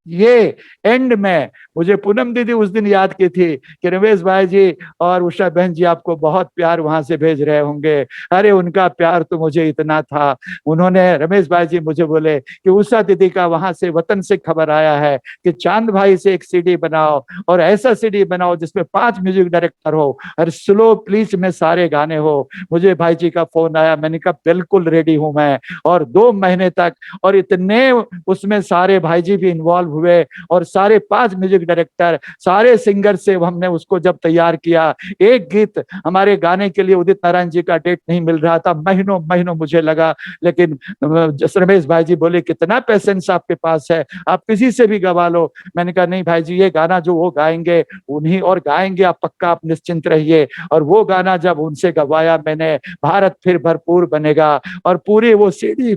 Speaker 5: ये एंड में मुझे पूनम दीदी उस दिन याद की थी कि रमेश भाई जी और उषा बहन जी आपको बहुत प्यार वहां से भेज रहे होंगे। अरे उनका प्यार तो मुझे इतना था, उन्होंने, रमेश भाई जी मुझे बोले कि उषा दीदी का वहां से, वतन से खबर आया है कि चांद भाई से एक सीडी बनाओ, और ऐसा सीडी बनाओ जिसमें 5 म्यूजिक डायरेक्टर हो, और स्लो प्लीज में सारे गाने हो। मुझे भाई जी का फोन आया, मैंने कहा बिल्कुल रेडी हूं मैं। और 2 महीने तक, और इतने उसमें सारे भाई जी भी इन्वॉल्व हुए, और सारे 5 म्यूजिक डायरेक्टर, सारे सिंगर से हमने उसको जब तैयार किया। एक गीत हमारे गाने के लिए उदित नारायण जी का डेट नहीं मिल रहा था, महीनों महीनों मुझे लगा, लेकिन रमेश भाई जी बोले कितना पेशेंस आपके पास है, आप किसी से भी गवा लो। मैंने कहा नहीं भाई जी, ये गाना जो वो गाएंगे उन्हीं और गाएंगे, आप पक्का, आप निश्चिंत रहिए। और वो गाना जब उनसे गवाया मैंने, भारत फिर भरपूर बनेगा, और पूरी वो सीडी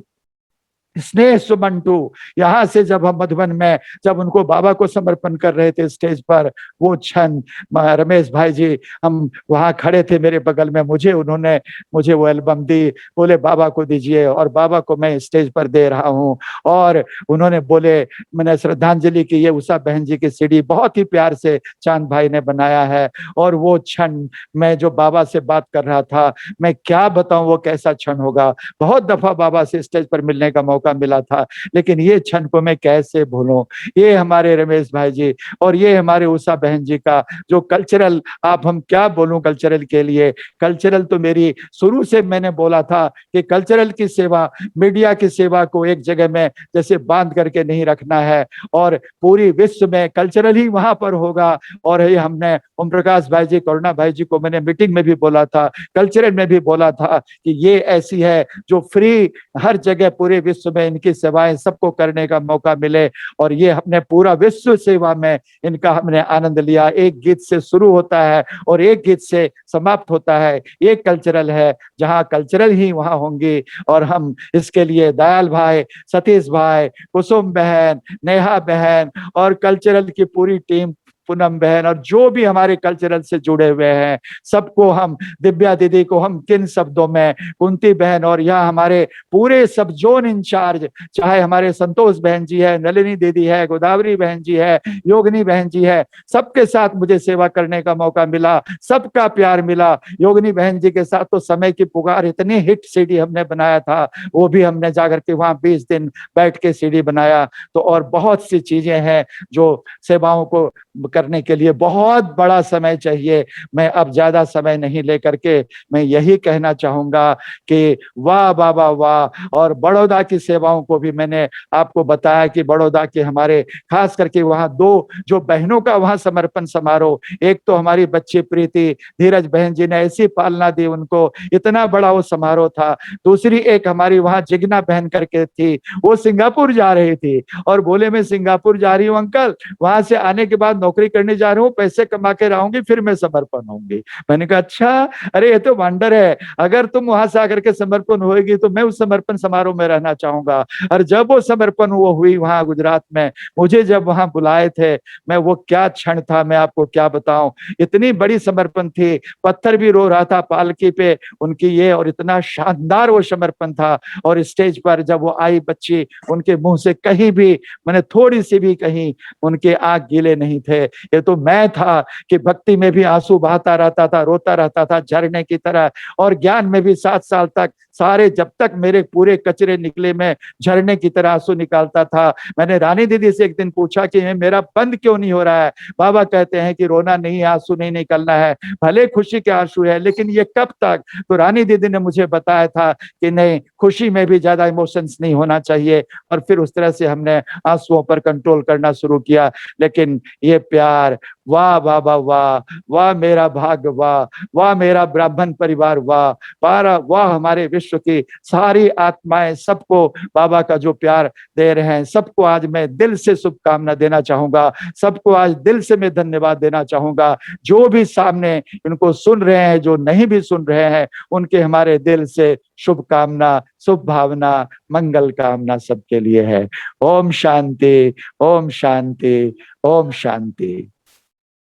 Speaker 5: स्नेह सुमन टू, यहाँ से जब हम मधुबन में जब उनको बाबा को समर्पण कर रहे थे स्टेज पर, वो क्षण, रमेश भाई जी हम वहाँ खड़े थे मेरे बगल में, उन्होंने मुझे वो एल्बम दी, बोले बाबा को दीजिए, और बाबा को मैं स्टेज पर दे रहा हूँ। और उन्होंने बोले, मैंने श्रद्धांजलि की, ये उषा बहन जी की सीडी बहुत ही प्यार से चांद भाई ने बनाया है। और वो क्षण, मैं जो बाबा से बात कर रहा था, मैं क्या बताऊं वो कैसा क्षण होगा। बहुत दफा बाबा से स्टेज पर मिलने का मौका मौका मिला था, लेकिन ये क्षण को मैं कैसे भूलूं। ये हमारे रमेश भाई जी और ये हमारे उषा बहन जी का जो कल्चरल, आप हम क्या बोलूं कल्चरल के लिए। कल्चरल तो मेरी शुरू से मैंने बोला था कि कल्चरल की सेवा, मीडिया की सेवा को एक जगह में जैसे बांध करके नहीं रखना है, और पूरी विश्व में कल्चरल ही वहां पर होगा। और ये हमने ओम प्रकाश भाई जी, करुणा भाई जी को मैंने मीटिंग में भी बोला था, कल्चरल में भी बोला था कि ये ऐसी है जो फ्री हर जगह पूरे विश्व में इनकी सेवाएं सबको करने का मौका मिले। और ये हमने पूरा विश्व सेवा में इनका हमने आनंद लिया। एक गीत से शुरू होता है और एक गीत से समाप्त होता है। ये कल्चरल है, जहाँ कल्चरल ही वहां होंगी। और हम इसके लिए दयाल भाई, सतीश भाई, कुसुम बहन, नेहा बहन और कल्चरल की पूरी टीम, पूनम बहन और जो भी हमारे कल्चरल से जुड़े हुए हैं सबको हम, दिव्या दीदी को हम किन शब्दों में, कुंती बहन और यहाँ हमारे पूरे सब जोन इंचार्ज, चाहे हमारे संतोष बहन जी है, नलिनी दीदी है, गोदावरी बहन जी है, योगिनी बहन जी है, सबके साथ मुझे सेवा करने का मौका मिला, सबका प्यार मिला। योगिनी बहन जी के साथ तो समय की पुकार इतनी हिट सीडी हमने बनाया था, वो भी हमने जाकर के वहां 20 दिन बैठ के सीडी बनाया। तो और बहुत सी चीजें हैं जो सेवाओं को करने के लिए बहुत बड़ा समय चाहिए। मैं अब ज्यादा समय नहीं लेकर के मैं यही कहना चाहूंगा कि वाह बाबा वाह। और बड़ौदा की सेवाओं को भी मैंने आपको बताया कि बड़ौदा के हमारे खास करके वहां दो जो बहनों का वहां समर्पण समारोह, एक तो हमारी बच्ची प्रीति धीरज बहन जी ने ऐसी पालना दी उनको, इतना बड़ा वो समारोह था। दूसरी एक हमारी वहां जिग्ना बहन करके थी, वो सिंगापुर जा रही थी और बोले मैं सिंगापुर जा रही हूँ अंकल, वहां से आने के बाद नौकरी करने जा रहा हूँ, पैसे कमा के रहूंगी, फिर मैं समर्पण होंगी। मैंने कहा अच्छा, अरे ये तो वंडर है, अगर तुम वहां से आकर के समर्पण होएगी तो मैं उस समर्पण समारोह में रहना चाहूंगा। और जब वो समर्पण वो हुई वहां गुजरात में, मुझे जब वहां बुलाए थे, मैं वो क्या क्षण था मैं आपको क्या बताऊं। इतनी बड़ी समर्पण थी, पत्थर भी रो रहा था पालकी पे उनकी ये, और इतना शानदार वो समर्पण था। और स्टेज पर जब वो आई बच्ची, उनके मुंह से कहीं भी मैंने थोड़ी सी भी कहीं उनके आंख गीले नहीं थे। ये तो मैं था कि भक्ति में भी आंसू बहाता रहता था, रोता रहता था झरने की तरह, और ज्ञान में भी 7 साल तक सारे, जब तक मेरे पूरे कचरे निकले मैं झरने की तरह आंसू निकालता था। मैंने रानी दीदी से एक दिन पूछा कि मेरा बंद क्यों नहीं हो रहा है। बाबा कहते हैं कि रोना नहीं, आंसू नहीं निकलना है, भले खुशी के आंसू है लेकिन ये कब तक। तो रानी दीदी ने मुझे बताया था कि नहीं, खुशी में भी ज्यादा इमोशंस नहीं होना चाहिए। और फिर उस तरह से हमने आंसुओं पर कंट्रोल करना शुरू किया। लेकिन ये प्यार, वाह बाबा वाह, वाह मेरा भाग्य वाह, वाह मेरा ब्राह्मण परिवार वाह, पारा वाह हमारे विश्व की सारी आत्माएं, सबको बाबा का जो प्यार दे रहे हैं, सबको आज मैं दिल से शुभकामना देना चाहूंगा, सबको आज दिल से मैं धन्यवाद देना चाहूंगा। जो भी सामने इनको सुन रहे हैं, जो नहीं भी सुन रहे हैं, उनके हमारे दिल से शुभकामना, शुभ भावना, मंगल कामना सबके लिए है। ओम शांति, ओम शांति, ओम शांति।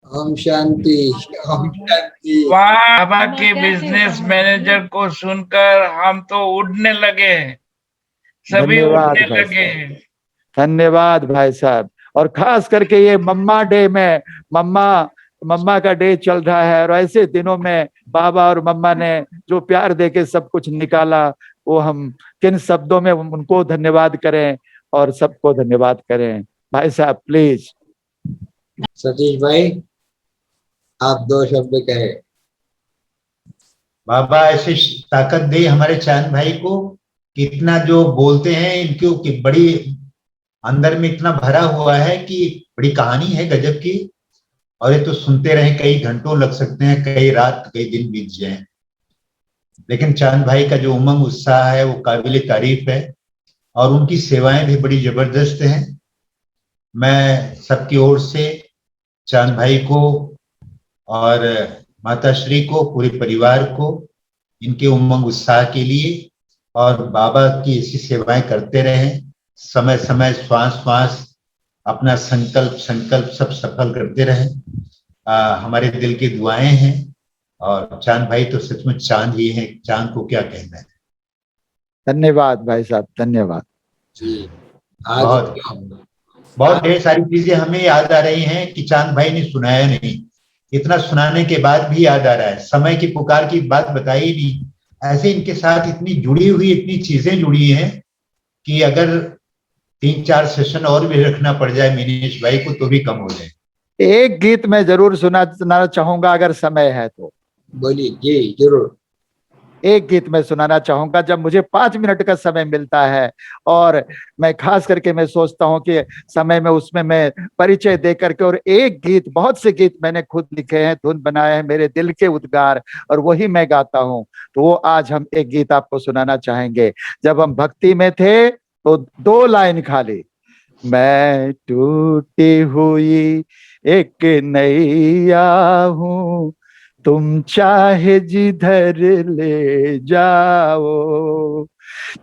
Speaker 4: ओम शांति, ओम शांति।
Speaker 7: वाह, बाबा के बिजनेस मैनेजर को सुनकर हम तो उड़ने लगे, सभी
Speaker 5: धन्यवाद
Speaker 7: उड़ने
Speaker 5: भाई
Speaker 7: लगे।
Speaker 5: धन्यवाद भाई साहब। और खास करके ये मम्मा डे में, मम्मा का डे चल रहा है, और ऐसे दिनों में बाबा और मम्मा ने जो प्यार देके सब कुछ निकाला, वो हम किन शब्दों में उनको धन्यवाद करें और सबको धन्यवाद करें। भाई साहब प्लीज।
Speaker 4: सतीश भाई, आप 2 शब्द कहे।
Speaker 8: बाबा ऐसी ताकत दे हमारे चांद भाई को, इतना जो बोलते हैं इनको कि बड़ी अंदर में इतना भरा हुआ है कि बड़ी कहानी है गजब की। और ये तो सुनते रहे, कई घंटों लग सकते हैं, कई रात कई दिन बीत जाए। लेकिन चांद भाई का जो उमंग उत्साह है वो काबिल तारीफ है, और उनकी सेवाएं भी बड़ी जबरदस्त हैं। मैं सबकी ओर से चांद भाई को और माता श्री को, पूरे परिवार को, इनके उमंग उत्साह के लिए, और बाबा की ऐसी सेवाएं करते रहें, समय समय श्वास श्वास अपना संकल्प सब सफल करते रहें। हमारे दिल की दुआएं हैं। और चांद भाई तो सचमुच चांद ही हैं, चांद को क्या कहना है।
Speaker 5: धन्यवाद भाई साहब, धन्यवाद
Speaker 4: जी।
Speaker 8: बहुत ढेर सारी चीजें हमें याद आ रही हैं कि चांद भाई ने सुनाया नहीं, इतना सुनाने के बाद भी याद आ रहा है। समय की पुकार की बात बताई नहीं, ऐसे इनके साथ इतनी जुड़ी हुई इतनी चीजें जुड़ी हैं कि अगर 3-4 सेशन और भी रखना पड़ जाए मिनीश भाई को तो भी कम हो जाए।
Speaker 5: एक गीत मैं जरूर सुनाना चाहूंगा अगर समय है तो।
Speaker 4: बोलिए जी, जरूर।
Speaker 5: एक गीत मैं सुनाना चाहूंगा जब मुझे 5 मिनट का समय मिलता है, और मैं खास करके मैं सोचता हूं कि समय में उसमें मैं परिचय दे करके, और एक गीत, बहुत से गीत मैंने खुद लिखे हैं, धुन बनाए हैं, मेरे दिल के उद्गार, और वही मैं गाता हूं। तो वो आज हम एक गीत आपको सुनाना चाहेंगे। जब हम भक्ति में थे तो 2 लाइन खाली। मैं टूटी हुई एक नैया हूँ, तुम चाहे जिधर ले जाओ,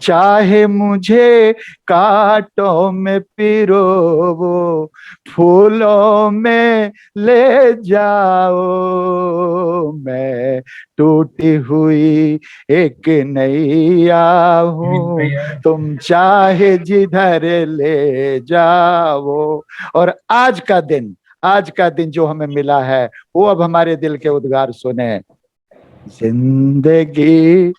Speaker 5: चाहे मुझे कांटों में पिरोवो, फूलों में ले जाओ। मैं टूटी हुई एक नैया हूँ, तुम चाहे जिधर ले जाओ। और आज का दिन जो हमें मिला है, वो अब हमारे दिल के उद्गार सुने। जिंदगी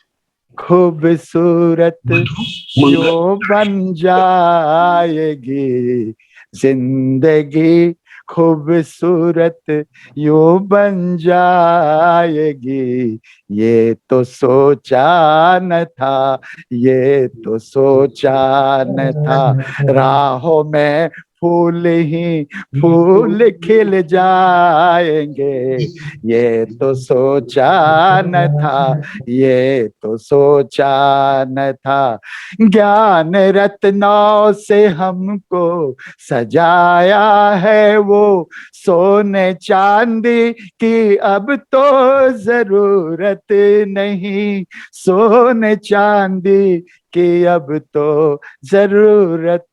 Speaker 5: खूबसूरत जो बन जाएगी, जिंदगी खूबसूरत यो बन जाएगी, ये तो सोचा न था, ये तो सोचा न था। राहों में फूल ही फूल खिल जाएंगे, ये तो सोचा न था, ये तो सोचा न था। ज्ञान रत्नों से हमको सजाया है वो, सोने चांदी की अब तो जरूरत नहीं, सोने चांदी की अब तो जरूरत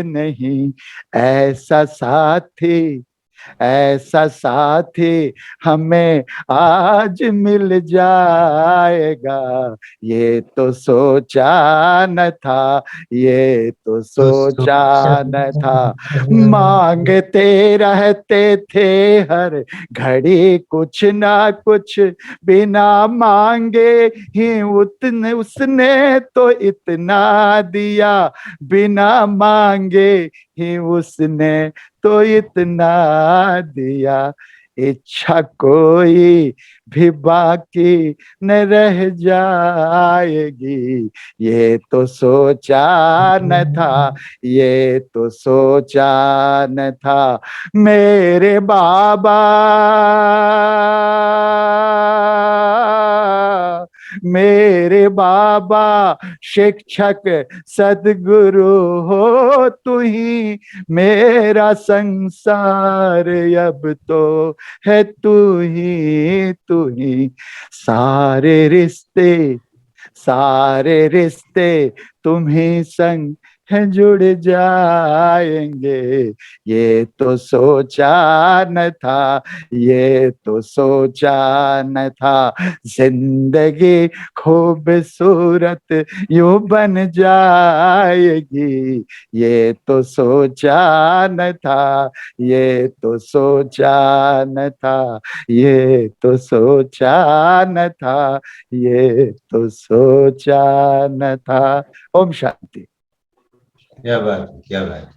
Speaker 5: नहीं। ऐसा साथी हमें आज मिल जाएगा, ये तो सोचा न था, ये तो सोचा न था। मांगते रहते थे हर घड़ी कुछ ना कुछ, बिना मांगे ही उसने तो इतना दिया, बिना मांगे ही उसने तो इतना दिया। इच्छा कोई भी बाकी न रह जाएगी, ये तो सोचा न था, ये तो सोचा न था। मेरे बाबा, मेरे बाबा शिक्षक सदगुरु हो तू ही, मेरा संसार अब तो है तू ही। सारे रिश्ते तुम्ही संग है जुड़ जाएंगे, ये तो सोचा न था, ये तो सोचा न था। जिंदगी खूबसूरत यूं बन जाएगी, ये तो सोचा न था, ये तो सोचा न था, ये तो सोचा न था, ये तो सोचा न था। ओम शांति।
Speaker 8: क्या बात, क्या बात।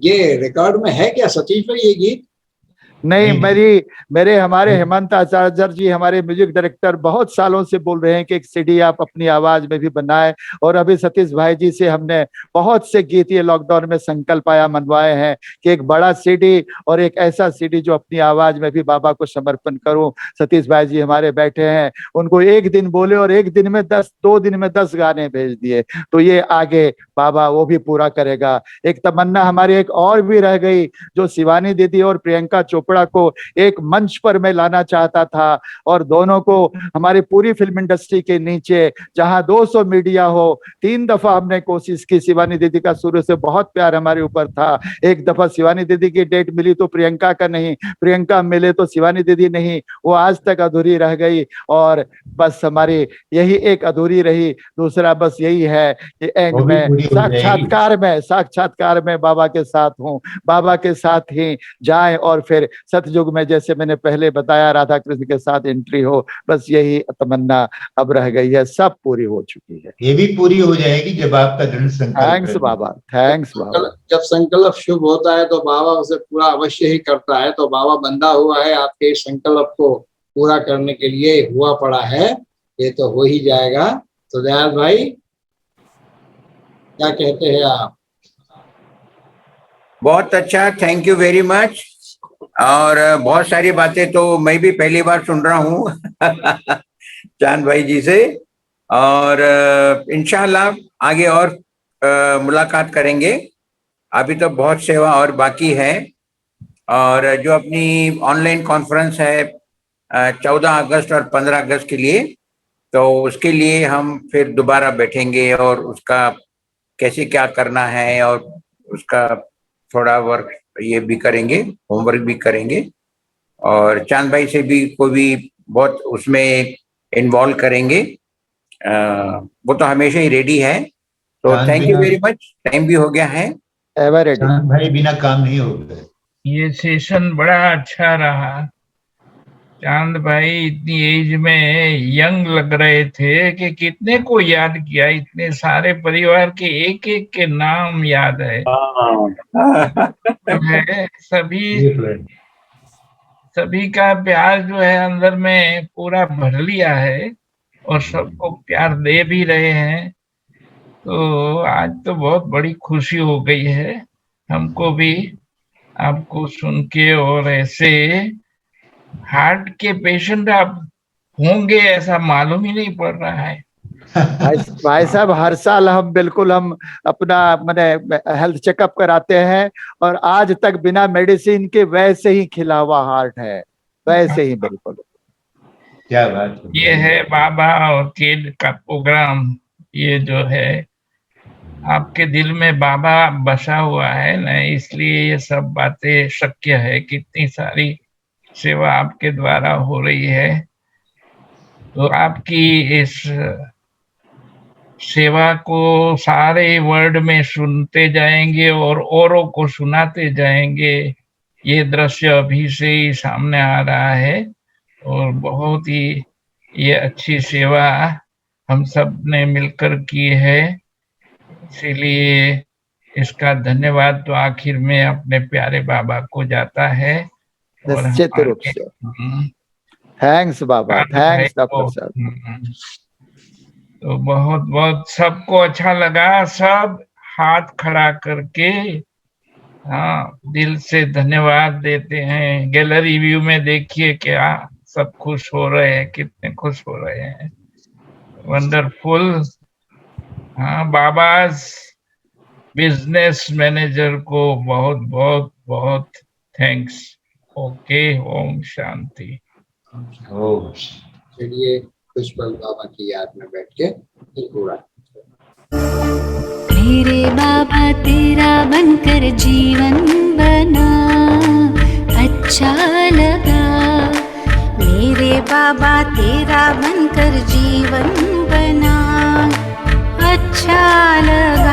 Speaker 4: ये रिकॉर्ड में है क्या सतीश भाई ये गीत?
Speaker 5: नहीं, मेरे हमारे हेमंत आचार्य जी, हमारे म्यूजिक डायरेक्टर, बहुत सालों से बोल रहे हैं कि एक सीडी आप अपनी आवाज में भी बनाए, और अभी सतीश भाई जी से हमने बहुत से गीत ये लॉकडाउन में संकल्प आया मनवाए हैं कि एक बड़ा सीडी और एक ऐसा सीडी जो अपनी आवाज में भी बाबा को समर्पण करूं। सतीश भाई जी हमारे बैठे हैं, उनको एक दिन बोले और एक दिन में 2 दिन में 10 गाने भेज दिए, तो ये आगे बाबा वो भी पूरा करेगा। एक तमन्ना हमारी एक और भी रह गई, जो शिवानी दीदी और प्रियंका चोपड़ा को एक मंच पर मैं लाना चाहता था, और दोनों को हमारी पूरी फिल्म इंडस्ट्री के नीचे, जहां 200 मीडिया हो, 3 दफा हमने कोशिश की। शिवानी दीदी का शुरू से बहुत प्यार हमारे ऊपर था। एक दफा शिवानी दीदी की डेट मिली तो प्रियंका का नहीं, प्रियंका मिले तो शिवानी दीदी नहीं, वो आज तक अधूरी रह गई। और बस हमारी यही एक अधूरी रही। दूसरा बस यही है कि एंड में साक्षात्कार में बाबा के साथ हूँ, बाबा के साथ ही जाए और फिर सतयुग में जैसे मैंने पहले बताया राधा कृष्ण के साथ एंट्री हो, बस यही तमन्ना अब रह गई है, सब पूरी हो चुकी है।
Speaker 8: ये भी पूरी हो जाएगी जब आपका दृढ़ संकल्प
Speaker 5: थैंक्स
Speaker 8: है।
Speaker 5: बाबा, थैंक्स बाबा।
Speaker 4: जब संकल्प शुभ होता है तो बाबा उसे पूरा अवश्य ही करता है। तो बाबा बंधा हुआ है आपके इस संकल्प को पूरा करने के लिए, हुआ पड़ा है, ये तो हो ही जाएगा। तो दयाल भाई क्या कहते हैं आप?
Speaker 6: बहुत अच्छा, थैंक यू वेरी मच। और बहुत सारी बातें तो मैं भी पहली बार सुन रहा हूँ चांद भाई जी से। और इंशाल्लाह आगे और मुलाकात करेंगे। अभी तो बहुत सेवा और बाकी है। और जो अपनी ऑनलाइन कॉन्फ्रेंस है 14 अगस्त और 15 अगस्त के लिए, तो उसके लिए हम फिर दोबारा बैठेंगे और उसका कैसे क्या करना है और उसका थोड़ा वर्क ये भी करेंगे, होमवर्क भी करेंगे। और चांद भाई से भी को भी बहुत उसमें इन्वॉल्व करेंगे। वो तो हमेशा ही रेडी है। तो thank you very much. Time भी हो गया है।
Speaker 5: Ever ready.
Speaker 8: भाई बिना काम नहीं होगा।
Speaker 7: ये सेशन बड़ा अच्छा रहा। चांद भाई इतनी एज में यंग लग रहे थे कि कितने को याद किया, इतने सारे परिवार के एक एक के नाम याद है। सभी का प्यार जो है अंदर में पूरा भर लिया है और सबको प्यार दे भी रहे हैं। तो आज तो बहुत बड़ी खुशी हो गई है हमको भी आपको सुन के। और ऐसे हार्ट के पेशेंट आप होंगे ऐसा मालूम ही नहीं पड़ रहा है।
Speaker 5: भाई साहब, हर साल हम बिल्कुल हम अपना मैंने हेल्थ चेकअप कराते हैं और आज तक बिना मेडिसिन के वैसे ही खिला हुआ हार्ट है, वैसे ही बिल्कुल।
Speaker 8: क्या बात है।
Speaker 7: ये है बाबा और केड का प्रोग्राम। ये जो है आपके दिल में बाबा बसा हुआ है ना, इसलिए ये सब बातें शक्य है। कितनी सारी सेवा आपके द्वारा हो रही है। तो आपकी इस सेवा को सारे वर्ल्ड में सुनते जाएंगे और औरों को सुनाते जाएंगे। ये दृश्य अभी से ही सामने आ रहा है और बहुत ही ये अच्छी सेवा हम सब ने मिलकर की है। इसीलिए इसका धन्यवाद तो आखिर में अपने प्यारे बाबा को जाता है।
Speaker 5: निश्चित रूप से थैंक्स बाबा, थैंक्स डॉक्टर साहब।
Speaker 7: तो बहुत बहुत सबको अच्छा लगा। सब हाथ खड़ा करके हाँ दिल से धन्यवाद देते हैं। गैलरी व्यू में देखिए क्या सब खुश हो रहे हैं, कितने खुश हो रहे हैं। वंडरफुल। हाँ, बाबाज बिजनेस मैनेजर को बहुत बहुत बहुत थैंक्स। ओके, ओम शांति।
Speaker 4: चलिए कुछ पल बाबा की याद में बैठ के फिर पूरा।
Speaker 2: मेरे बाबा तेरा बनकर जीवन बना, अच्छा लगा। मेरे बाबा तेरा बनकर जीवन बना, अच्छा लगा।